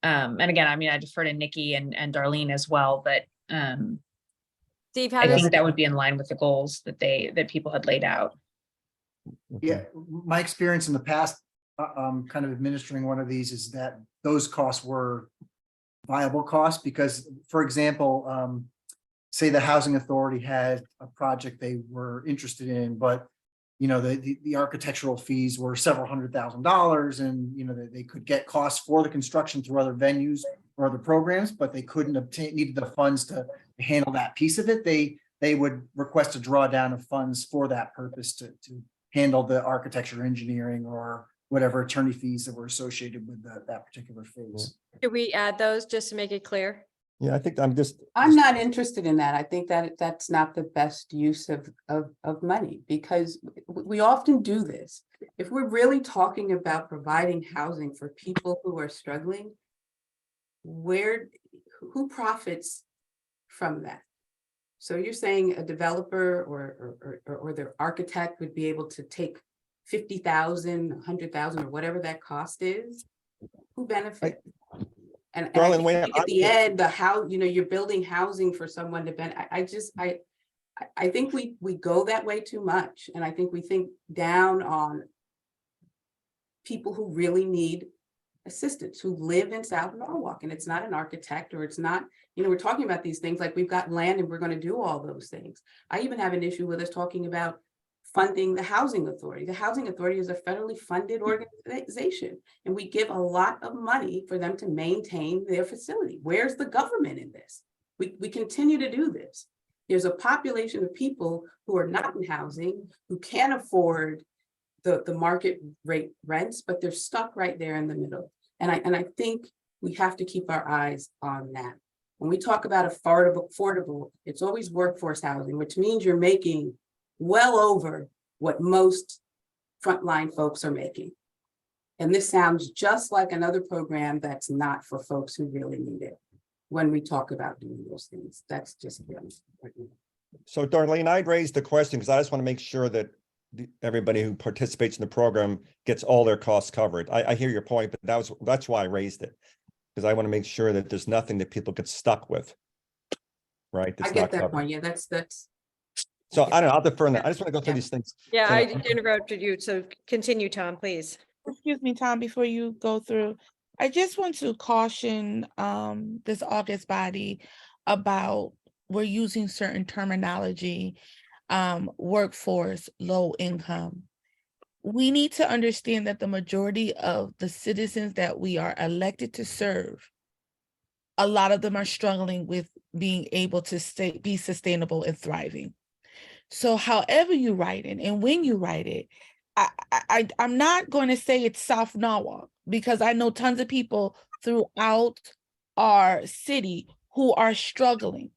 Speaker 6: and again, I mean, I defer to Nikki and Darlene as well, but,
Speaker 3: Steve, how
Speaker 6: I
Speaker 3: does?
Speaker 6: think that would be in line with the goals that people had laid out.
Speaker 12: Yeah, my experience in the past, kind of administering one of these is that those costs were viable costs because, for example, say the housing authority had a project they were interested in, but you know, the architectural fees were several $100,000 and, you know, they could get costs for the construction through other venues or other programs, but they couldn't obtain, needed the funds to handle that piece of it. They would request a drawdown of funds for that purpose to handle the architecture, engineering, or whatever attorney fees that were associated with that particular phase.
Speaker 3: Could we add those just to make it clear?
Speaker 5: Yeah, I think I'm
Speaker 11: not interested in that. I think that that's not the best use of money because we often do this. If we're really talking about providing housing for people who are struggling, who profits from that? So you're saying a developer or the architect would be able to take 50,000, 100,000, or whatever that cost is? Who benefits? And I think at the end, you're building housing for someone to benefit. I think we go that way too much. And I think we think down on people who really need assistance, who live in South Norwalk, and it's not an architect or it's not, we're talking about these things like we've got land and we're going to do all those things. I even have an issue with us talking about funding the housing authority. The housing authority is a federally funded organization, and we give a lot of money for them to maintain their facility. Where's the government in this? We continue to do this. There's a population of people who are not in housing, who can't afford the market rate rents, but they're stuck right there in the middle. And I think we have to keep our eyes on that. When we talk about affordable, it's always workforce housing, which means you're making well over what most frontline folks are making. And this sounds just like another program that's not for folks who really need it. When we talk about doing those things, that's just.
Speaker 5: So Darlene, I'd raised the question because I just want to make sure that everybody who participates in the program gets all their costs covered. I hear your point, but that's why I raised it. Because I want to make sure that there's nothing that people get stuck with. Right?
Speaker 11: I get that point. Yeah, that's.
Speaker 5: So I don't know, I'll defer on that. I just want to go through these things.
Speaker 3: Yeah, I interrupted you. So continue, Tom, please.
Speaker 10: Excuse me, Tom, before you go through, I just want to caution this August body about we're using certain terminology, workforce, low income. We need to understand that the majority of the citizens that we are elected to serve, a lot of them are struggling with being able to be sustainable and thriving. So however you write it and when you write it, I'm not going to say it's South Norwalk because I know tons of people throughout our city who are struggling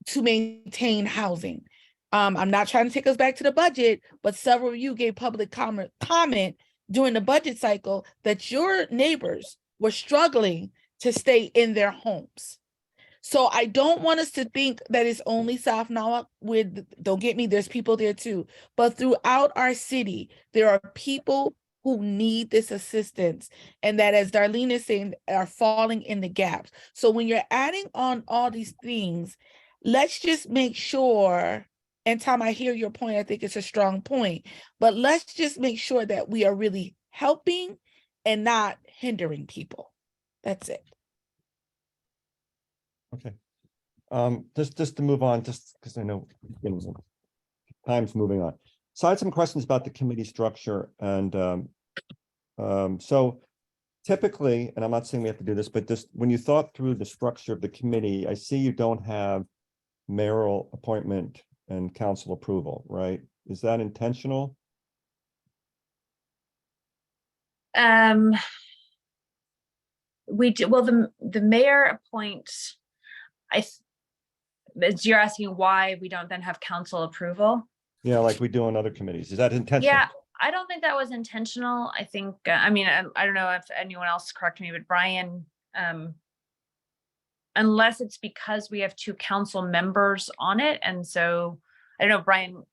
Speaker 10: to maintain housing. I'm not trying to take us back to the budget, but several of you gave public comment during the budget cycle that your neighbors were struggling to stay in their homes. So I don't want us to think that it's only South Norwalk. Don't get me, there's people there too. But throughout our city, there are people who need this assistance and that, as Darlene is saying, are falling in the gaps. So when you're adding on all these things, let's just make sure, and Tom, I hear your point, I think it's a strong point, but let's just make sure that we are really helping and not hindering people. That's it.
Speaker 5: Okay. Just to move on, just because I know time's moving on. So I had some questions about the committee structure. And so typically, and I'm not saying we have to do this, but just when you thought through the structure of the committee, I see you don't have mayoral appointment and council approval, right? Is that intentional?
Speaker 6: We do, well, the mayor appoints, you're asking why we don't then have council approval?
Speaker 5: Yeah, like we do on other committees. Is that intentional?
Speaker 6: Yeah, I don't think that was intentional. I think, I mean, I don't know if anyone else correct me, but Brian
Speaker 13: unless it's because we have 2 council members on it. And so I don't know, Brian,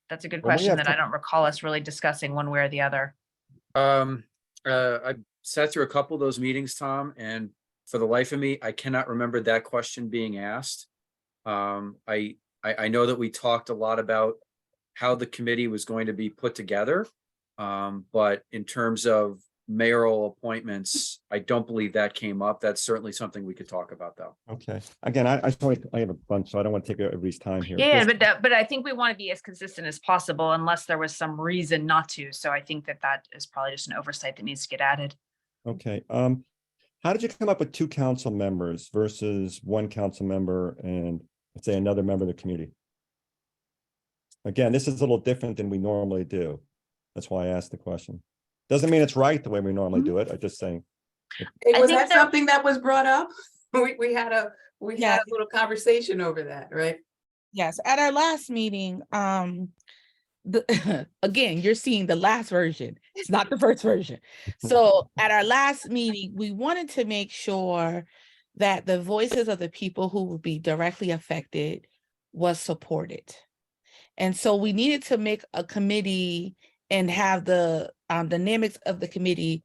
Speaker 13: that's a good
Speaker 5: Well, we
Speaker 13: question
Speaker 5: have
Speaker 13: that
Speaker 5: to-
Speaker 13: I don't recall us really discussing one way or the other.
Speaker 4: I sat through a couple of those meetings, Tom, and for the life of me, I cannot remember that question being asked. I know that we talked a lot about how the committee was going to be put together. But in terms of mayoral appointments, I don't believe that came up. That's certainly something we could talk about, though.
Speaker 5: Okay, again, I have a bunch, so I don't want to take everybody's time here.
Speaker 13: Yeah,
Speaker 5: This-
Speaker 13: but I think we want to be as consistent as possible unless there was some reason not to. So I think that is probably just an oversight that needs to get added.
Speaker 5: Okay, how did you come up with 2 council members versus 1 council member and let's say another member of the community? Again, this is a little different than we normally do. That's why I asked the question. Doesn't mean it's right the way we normally do it. I'm just saying.
Speaker 11: Hey,
Speaker 13: I
Speaker 11: was
Speaker 13: think
Speaker 11: that
Speaker 13: that-
Speaker 11: something that was brought up? We had a little conversation over that, right?
Speaker 10: Yes, at our last meeting, again, you're seeing the last version. It's not the first version. So at our last meeting, we wanted to make sure that the voices of the people who would be directly affected was supported. And so we needed to make a committee and have the dynamics of the committee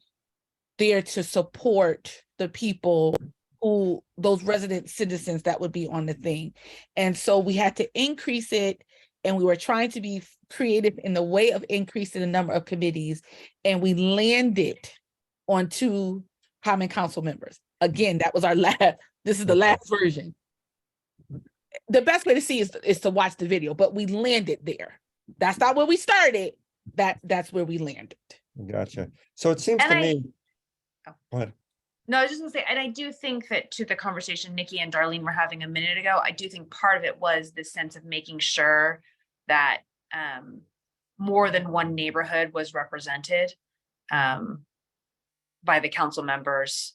Speaker 10: there to support the people who, those resident citizens that would be on the thing. And so we had to increase it, and we were trying to be creative in the way of increasing the number of committees, and we landed on 2 common council members. Again, that was our last, this is the last version. The best way to see is to watch the video, but we landed there. That's not where we started. That's where we landed.
Speaker 5: Gotcha. So it seems
Speaker 13: And
Speaker 5: to
Speaker 13: I-
Speaker 5: me.
Speaker 13: Oh.
Speaker 5: Go ahead.
Speaker 13: No, I was just gonna say, and I do think that to the conversation Nikki and Darlene were having a minute ago, I do think part of it was this sense of making sure that more than one neighborhood was represented by the council members.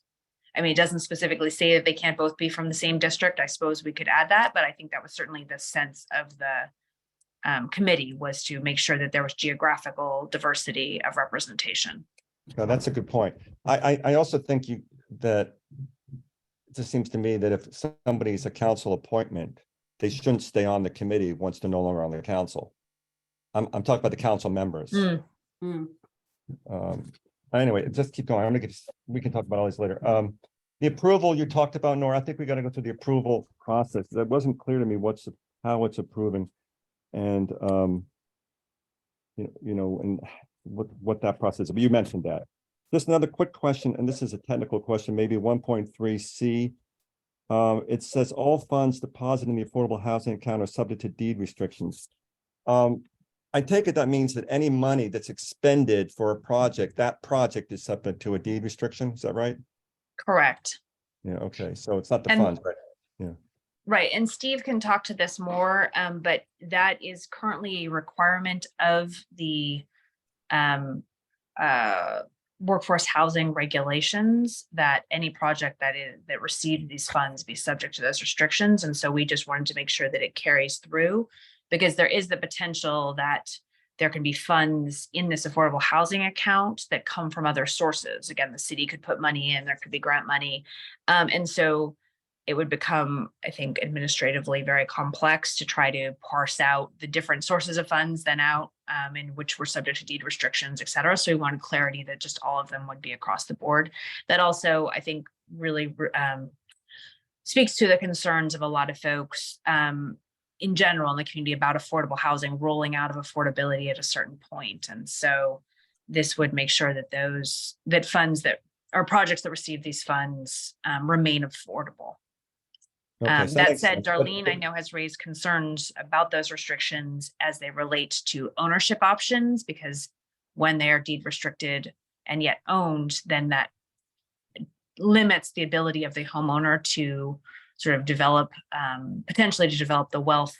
Speaker 13: I mean, it doesn't specifically say that they can't both be from the same district. I suppose we could add that, but I think that was certainly the sense of the committee, was to make sure that there was geographical diversity of representation.
Speaker 5: No, that's a good point. I also think that it just seems to me that if somebody's a council appointment, they shouldn't stay on the committee once they're no longer on the council. I'm talking about the council members. Anyway, just keep going. We can talk about all these later. The approval you talked about, Nora, I think we got to go through the approval process. That wasn't clear to me how it's approving. And and what that process is. But you mentioned that. Just another quick question, and this is a technical question, maybe 1.3C. It says all funds deposited in the affordable housing account are subject to deed restrictions. I take it that means that any money that's expended for a project, that project is subject to a deed restriction. Is that right?
Speaker 13: Correct.
Speaker 5: Yeah, okay. So it's not the
Speaker 13: And-
Speaker 5: funds, right? Yeah.
Speaker 13: Right, and Steve can talk to this more, but that is currently a requirement of the workforce housing regulations, that any project that received these funds be subject to those restrictions. And so we just wanted to make sure that it carries through, because there is the potential that there can be funds in this affordable housing account that come from other sources. Again, the city could put money in, there could be grant money. And so it would become, I think, administratively very complex to try to parse out the different sources of funds then out, in which were subject to deed restrictions, et cetera. So we wanted clarity that just all of them would be across the board. That also, I think, really speaks to the concerns of a lot of folks in general in the community about affordable housing rolling out of affordability at a certain point. And so this would make sure that funds that are projects that receive these funds remain affordable.
Speaker 5: Okay, so
Speaker 13: That
Speaker 5: makes
Speaker 13: said,
Speaker 5: sense.
Speaker 13: Darlene, I know, has raised concerns about those restrictions as they relate to ownership options, because when they are deed restricted and yet owned, then that limits the ability of the homeowner to sort of develop, potentially to develop the wealth,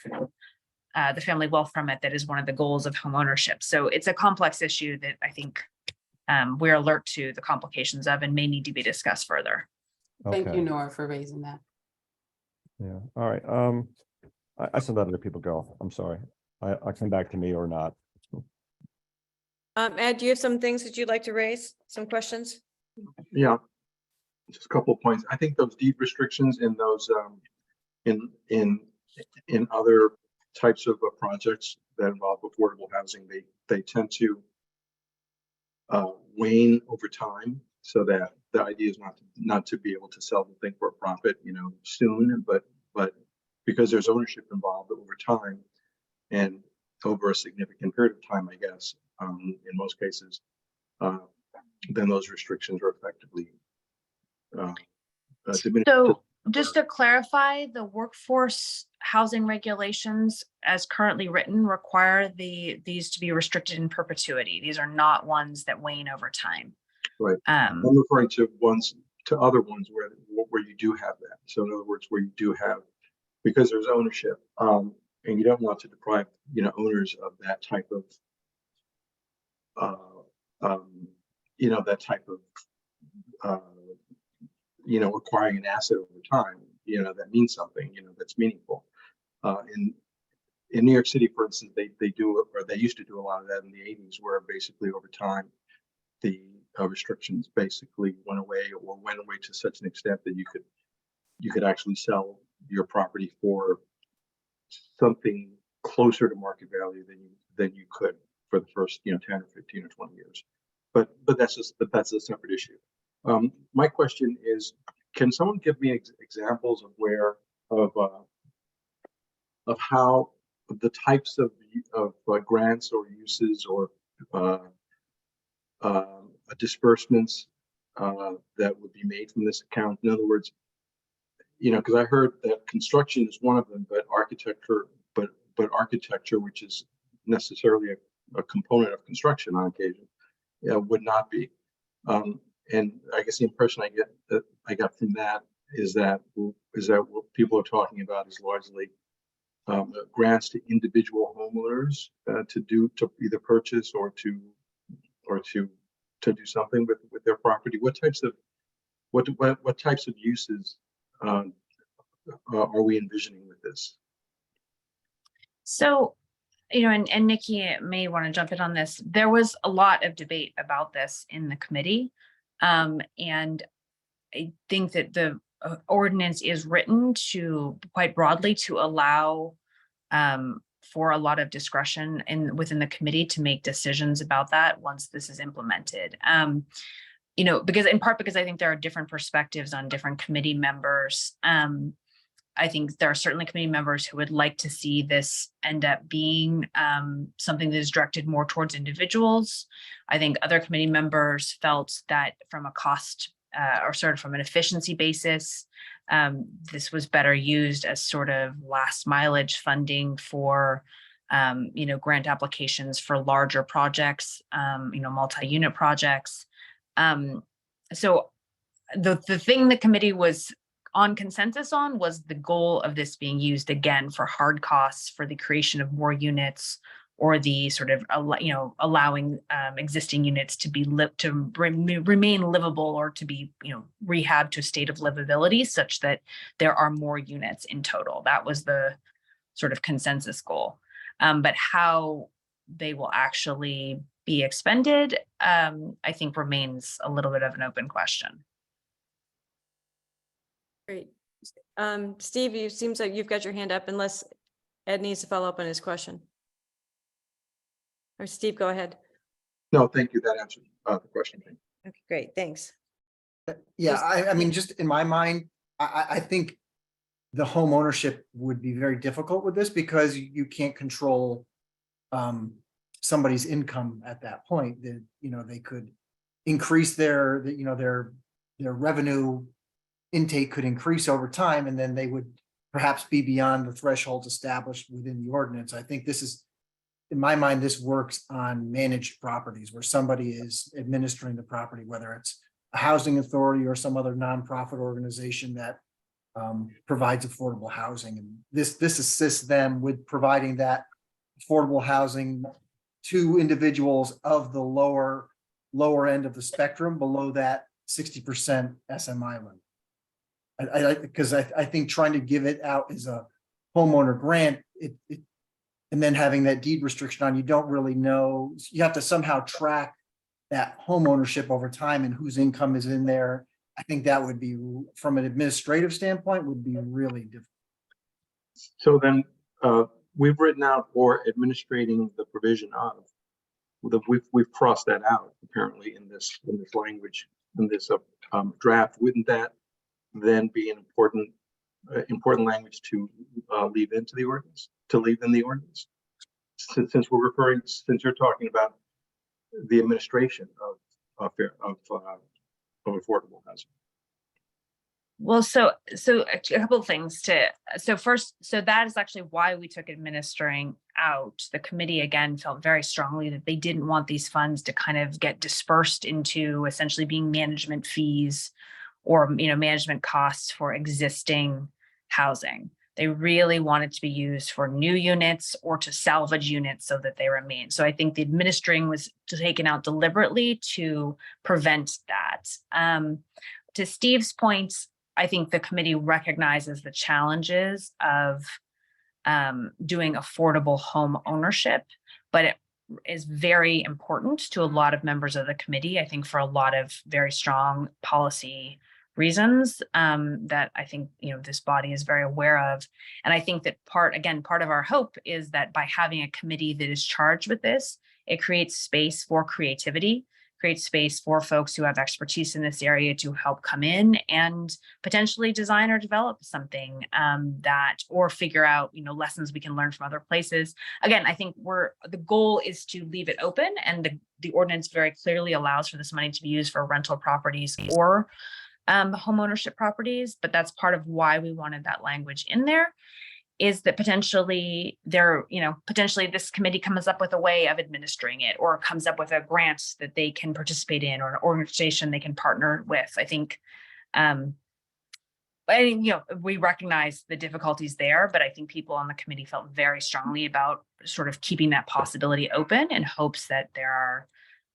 Speaker 13: the family wealth from it. That is one of the goals of homeownership. So it's a complex issue that I think we're alert to the complications of and may need to be discussed further.
Speaker 11: Thank
Speaker 5: Okay.
Speaker 11: you, Nora, for raising that.
Speaker 5: Yeah, all right. I should let other people go. I'm sorry. I come back to me or not.
Speaker 3: Ed, do you have some things that you'd like to raise? Some questions?
Speaker 2: Yeah. just a couple of points. I think those deed restrictions in those in other types of projects that involve affordable housing, they tend to wane over time, so that the idea is not to be able to sell the thing for a profit, soon, but because there's ownership involved over time and over a significant period of time, I guess, in most cases, then those restrictions are effectively diminished.
Speaker 13: So just to clarify, the workforce housing regulations as currently written require these to be restricted in perpetuity. These are not ones that wane over time.
Speaker 2: Right. I'm referring to other ones where you do have that. So in other words, where you do have, because there's ownership, and you don't want to deprive owners of that type of that type of acquiring an asset over time, that means something, that's meaningful. In New York City, for instance, they do, or they used to do a lot of that in the 80s, where basically over time the restrictions basically went away to such an extent that you could actually sell your property for something closer to market value than you could for the first 10 or 15 or 20 years. But that's a separate issue. My question is, can someone give me examples of how the types of grants or uses or disbursements that would be made from this account? In other words, because I heard that construction is one of them, but architecture, which is necessarily a component of construction on occasion, would not be. And I guess the impression I got from that is that what people are talking about is largely grants to individual homeowners to either purchase or to do something with their property. What types of uses are we envisioning with this?
Speaker 13: So, and Nikki may want to jump in on this. There was a lot of debate about this in the committee. And I think that the ordinance is written quite broadly to allow for a lot of discretion within the committee to make decisions about that once this is implemented. Because I think there are different perspectives on different committee members. I think there are certainly committee members who would like to see this end up being something that is directed more towards individuals. I think other committee members felt that from a cost or sort of from an efficiency basis, this was better used as sort of last mileage funding for grant applications for larger projects, multi-unit projects. So the thing the committee was on consensus on was the goal of this being used again for hard costs for the creation of more units, or the sort of allowing existing units to remain livable, or to be rehabbed to a state of livability such that there are more units in total. That was the sort of consensus goal. But how they will actually be expended, I think remains a little bit of an open question.
Speaker 3: Great. Steve, it seems like you've got your hand up, unless Ed needs to follow up on his question. Or Steve, go ahead.
Speaker 2: No, thank you. That answered the question.
Speaker 3: Okay, great. Thanks.
Speaker 12: Yeah, I mean, just in my mind, I think the home ownership would be very difficult with this, because you can't control somebody's income at that point. That they could increase their revenue intake could increase over time, and then they would perhaps be beyond the thresholds established within the ordinance. I think this is, in my mind, this works on managed properties where somebody is administering the property, whether it's a housing authority or some other nonprofit organization that provides affordable housing. And this assists them with providing that affordable housing to individuals of the lower end of the spectrum, below that 60% SMI limit. Because I think trying to give it out as a homeowner grant, and then having that deed restriction on, you don't really know. You have to somehow track that home ownership over time and whose income is in there. I think that would be, from an administrative standpoint, would be really difficult.
Speaker 2: So then, we've written out or administrating the provision of. We've crossed that out apparently in this language, in this draft. Wouldn't that then be an important language to leave into the ordinance, to leave in the ordinance? Since you're talking about the administration of affordable housing.
Speaker 13: Well, so a couple of things first, that is actually why we took administering out. The committee again felt very strongly that they didn't want these funds to kind of get dispersed into essentially being management fees or, management costs for existing housing. They really wanted to be used for new units or to salvage units so that they remain. So I think the administering was taken out deliberately to prevent that. To Steve's point, I think the committee recognizes the challenges of doing affordable home ownership, but it is very important to a lot of members of the committee, I think for a lot of very strong policy reasons that I think, this body is very aware of. And I think that part of our hope is that by having a committee that is charged with this, it creates space for creativity, creates space for folks who have expertise in this area to help come in and potentially design or develop something or figure out, lessons we can learn from other places. Again, I think the goal is to leave it open, and the ordinance very clearly allows for this money to be used for rental properties or home ownership properties, but that's part of why we wanted that language in there. Is that potentially this committee comes up with a way of administering it, or comes up with a grant that they can participate in, or an organization they can partner with. I think, we recognize the difficulties there, but I think people on the committee felt very strongly about sort of keeping that possibility open in hopes that there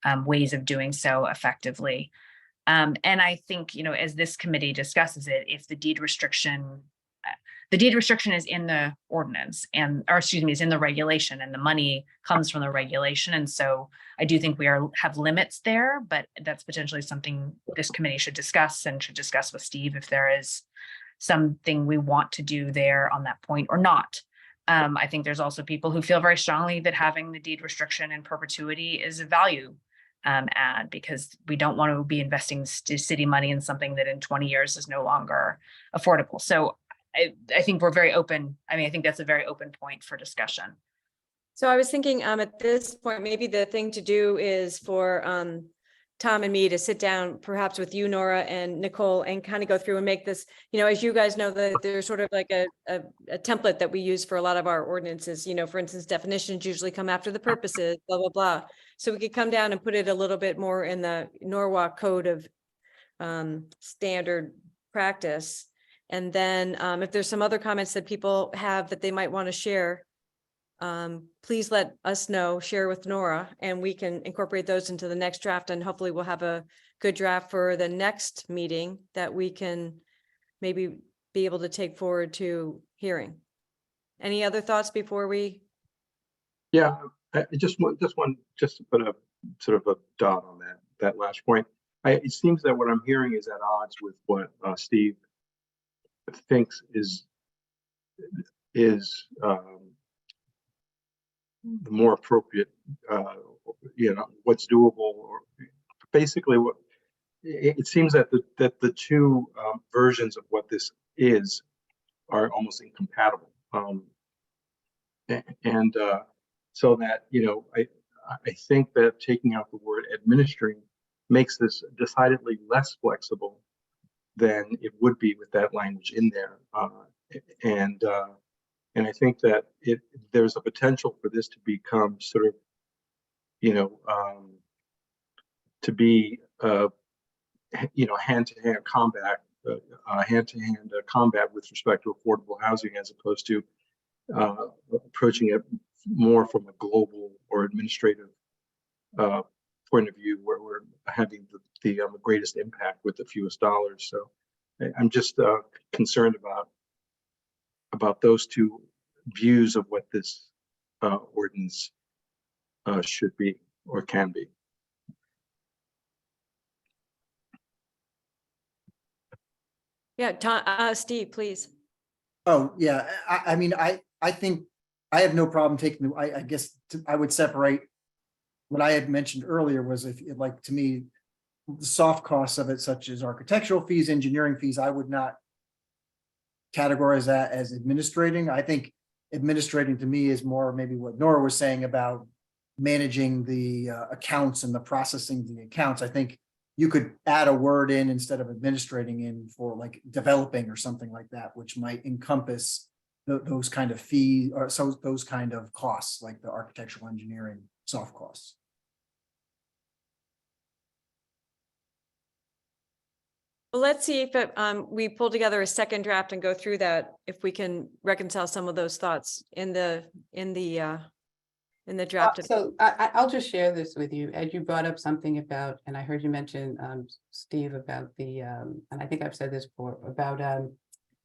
Speaker 13: are ways of doing so effectively. And I think, as this committee discusses it, if the deed restriction is in the ordinance is in the regulation, and the money comes from the regulation. And so I do think we have limits there, but that's potentially something this committee should discuss with Steve if there is something we want to do there on that point or not. I think there's also people who feel very strongly that having the deed restriction in perpetuity is a value add, because we don't want to be investing city money in something that in 20 years is no longer affordable. So I think we're very open. I think that's a very open point for discussion.
Speaker 3: So I was thinking at this point, maybe the thing to do is for Tom and me to sit down, perhaps with you, Nora, and Nicole, and kind of go through and make this, as you guys know, that there's sort of like a template that we use for a lot of our ordinances. For instance, definitions usually come after the purposes, blah, blah, blah. So we could come down and put it a little bit more in the Norwalk code of standard practice. And then if there's some other comments that people have that they might want to share, please let us know, share with Nora, and we can incorporate those into the next draft. And hopefully we'll have a good draft for the next meeting that we can maybe be able to take forward to hearing. Any other thoughts before we?
Speaker 2: Yeah, I just to put a sort of a dot on that last point. It seems that what I'm hearing is at odds with what Steve thinks is the more appropriate, what's doable, or basically what it seems that the two versions of what this is are almost incompatible, so that I think that taking out the word administering makes this decidedly less flexible than it would be with that language in there, and I think that there's a potential for this to become sort of, to be, hand-to-hand combat, combat with respect to affordable housing, as opposed to approaching it more from a global or administrative point of view, where we're having the greatest impact with the fewest dollars. So I'm just concerned about those two views of what this ordinance should be or can be.
Speaker 3: Yeah, Steve, please.
Speaker 12: Oh, yeah, I mean, I think I have no problem taking, I guess I would separate. What I had mentioned earlier was if, like, to me, the soft costs of it, such as architectural fees, engineering fees, I would not categorize that as administrating. I think administrating to me is more maybe what Nora was saying about managing the accounts and the processing of the accounts. I think you could add a word in instead of administrating in for like developing or something like that, which might encompass those kind of fees or so those kind of costs, like the architectural engineering soft costs.
Speaker 3: Well, let's see if we pull together a second draft and go through that, if we can reconcile some of those thoughts in the draft.
Speaker 11: So I'll just share this with you. Ed, you brought up something about, and I heard you mention, Steve, about the, and I think I've said this before, about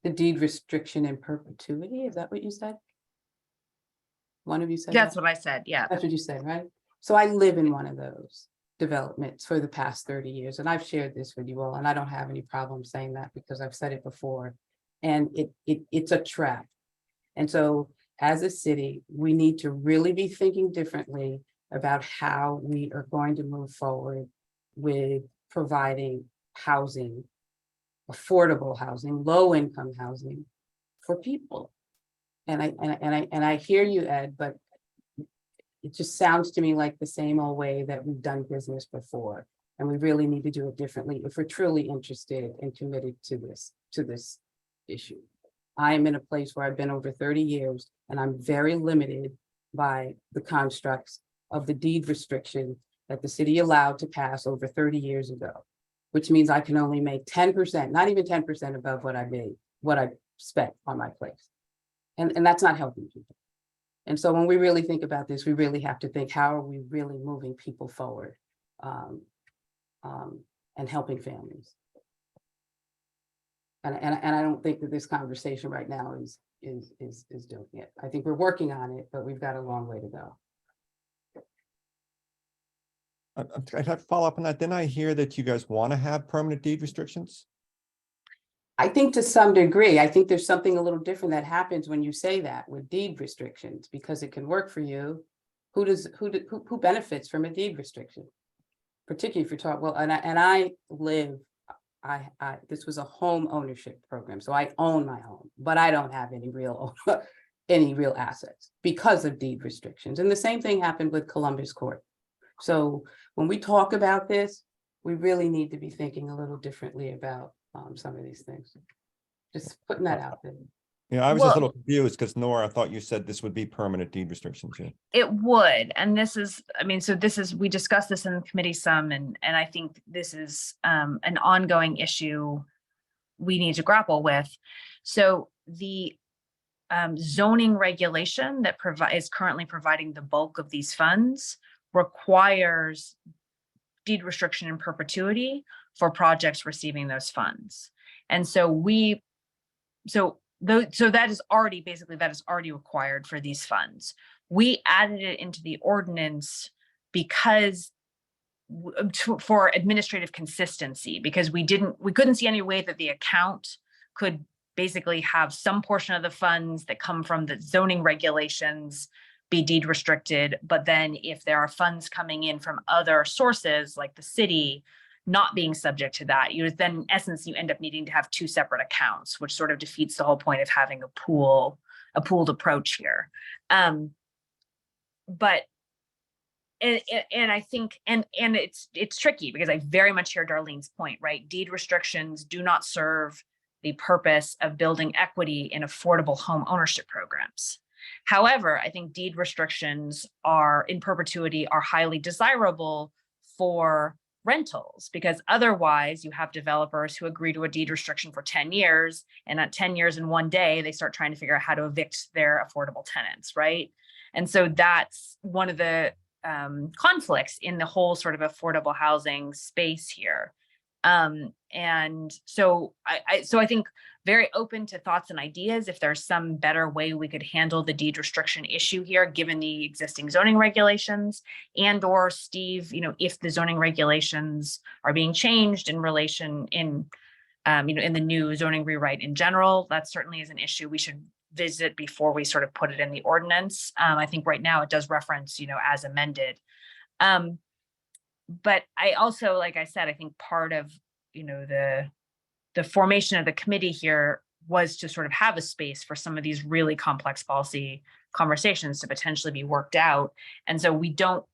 Speaker 11: the deed restriction in perpetuity. Is that what you said? One of you said
Speaker 13: That's
Speaker 11: that?
Speaker 13: what I said, yeah.
Speaker 11: That's what you said, right? So I live in one of those developments for the past 30 years, and I've shared this with you all, and I don't have any problem saying that because I've said it before. And it's a trap. And so as a city, we need to really be thinking differently about how we are going to move forward with providing housing, affordable housing, low-income housing for people. And I hear you, Ed, but it just sounds to me like the same old way that we've done business before. And we really need to do it differently if we're truly interested and committed to this issue. I am in a place where I've been over 30 years and I'm very limited by the constructs of the deed restriction that the city allowed to pass over 30 years ago, which means I can only make 10%, not even 10% above what I made, what I spent on my place. And that's not helping people. And so when we really think about this, we really have to think, how are we really moving people forward and helping families? And I don't think that this conversation right now is doing it. I think we're working on it, but we've got a long way to go.
Speaker 5: I'd have to follow up on that. Didn't I hear that you guys want to have permanent deed restrictions?
Speaker 11: I think to some degree, I think there's something a little different that happens when you say that with deed restrictions, because it can work for you. Who benefits from a deed restriction? Particularly if you're talking, well, this was a home ownership program, so I own my home, but I don't have any real assets because of deed restrictions. And the same thing happened with Columbus Court. So when we talk about this, we really need to be thinking a little differently about some of these things. Just putting that out there.
Speaker 5: Yeah, I was just a little confused because Nora, I thought you said this would be permanent deed restrictions. Yeah.
Speaker 13: It would, and this is, I mean, so this is, we discussed this in the committee some, and I think this is an ongoing issue we need to grapple with. So the zoning regulation that is currently providing the bulk of these funds requires deed restriction in perpetuity for projects receiving those funds. And so that is already required for these funds. We added it into the ordinance because for administrative consistency, because we couldn't see any way that the account could basically have some portion of the funds that come from the zoning regulations be deed restricted, but then if there are funds coming in from other sources like the city not being subject to that, then in essence you end up needing to have two separate accounts, which sort of defeats the whole point of having a pooled approach here. But I think it's tricky because I very much hear Darlene's point, right? Deed restrictions do not serve the purpose of building equity in affordable home ownership programs. However, I think deed restrictions in perpetuity are highly desirable for rentals, because otherwise you have developers who agree to a deed restriction for 10 years, and at 10 years in one day, they start trying to figure out how to evict their affordable tenants, right? And so that's one of the conflicts in the whole sort of affordable housing space here. And so I think very open to thoughts and ideas if there's some better way we could handle the deed restriction issue here, given the existing zoning regulations, and or Steve, if the zoning regulations are being changed in relation in the new zoning rewrite in general, that certainly is an issue we should visit before we sort of put it in the ordinance. I think right now it does reference, as amended. But I also, like I said, I think part of, the formation of the committee here was to sort of have a space for some of these really complex policy conversations to potentially be worked out. And so we don't,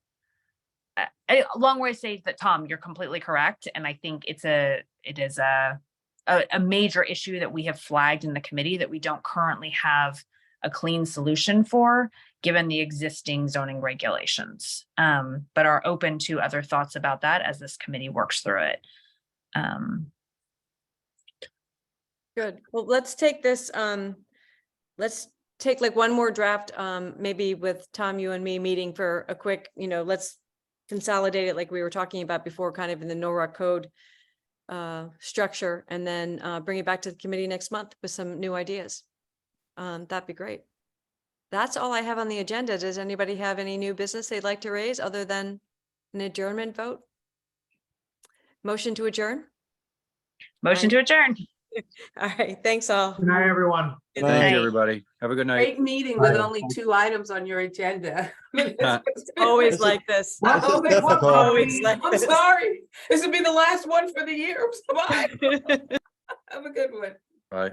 Speaker 13: a long way to say that, Tom, you're completely correct. And I think it is a major issue that we have flagged in the committee that we don't currently have a clean solution for, given the existing zoning regulations, but are open to other thoughts about that as this committee works through it.
Speaker 3: Good. Well, let's take this, let's take like one more draft, maybe with Tom, you and me meeting for a quick, let's consolidate it like we were talking about before, kind of in the NORA code structure, and then bring it back to the committee next month with some new ideas. That'd be great. That's all I have on the agenda. Does anybody have any new business they'd like to raise other than an adjournment vote? Motion to adjourn?
Speaker 13: Motion to adjourn.
Speaker 3: All right, thanks all.
Speaker 7: Good night, everyone.
Speaker 3: Good
Speaker 4: Thank
Speaker 3: night.
Speaker 4: you, everybody. Have a good night.
Speaker 11: Great meeting with only 2 items on your agenda.
Speaker 3: Always like this.
Speaker 5: This is difficult.
Speaker 3: Always like
Speaker 11: I'm
Speaker 3: this.
Speaker 11: sorry. This will be the last one for the year. Bye. Have a good one.
Speaker 4: Bye.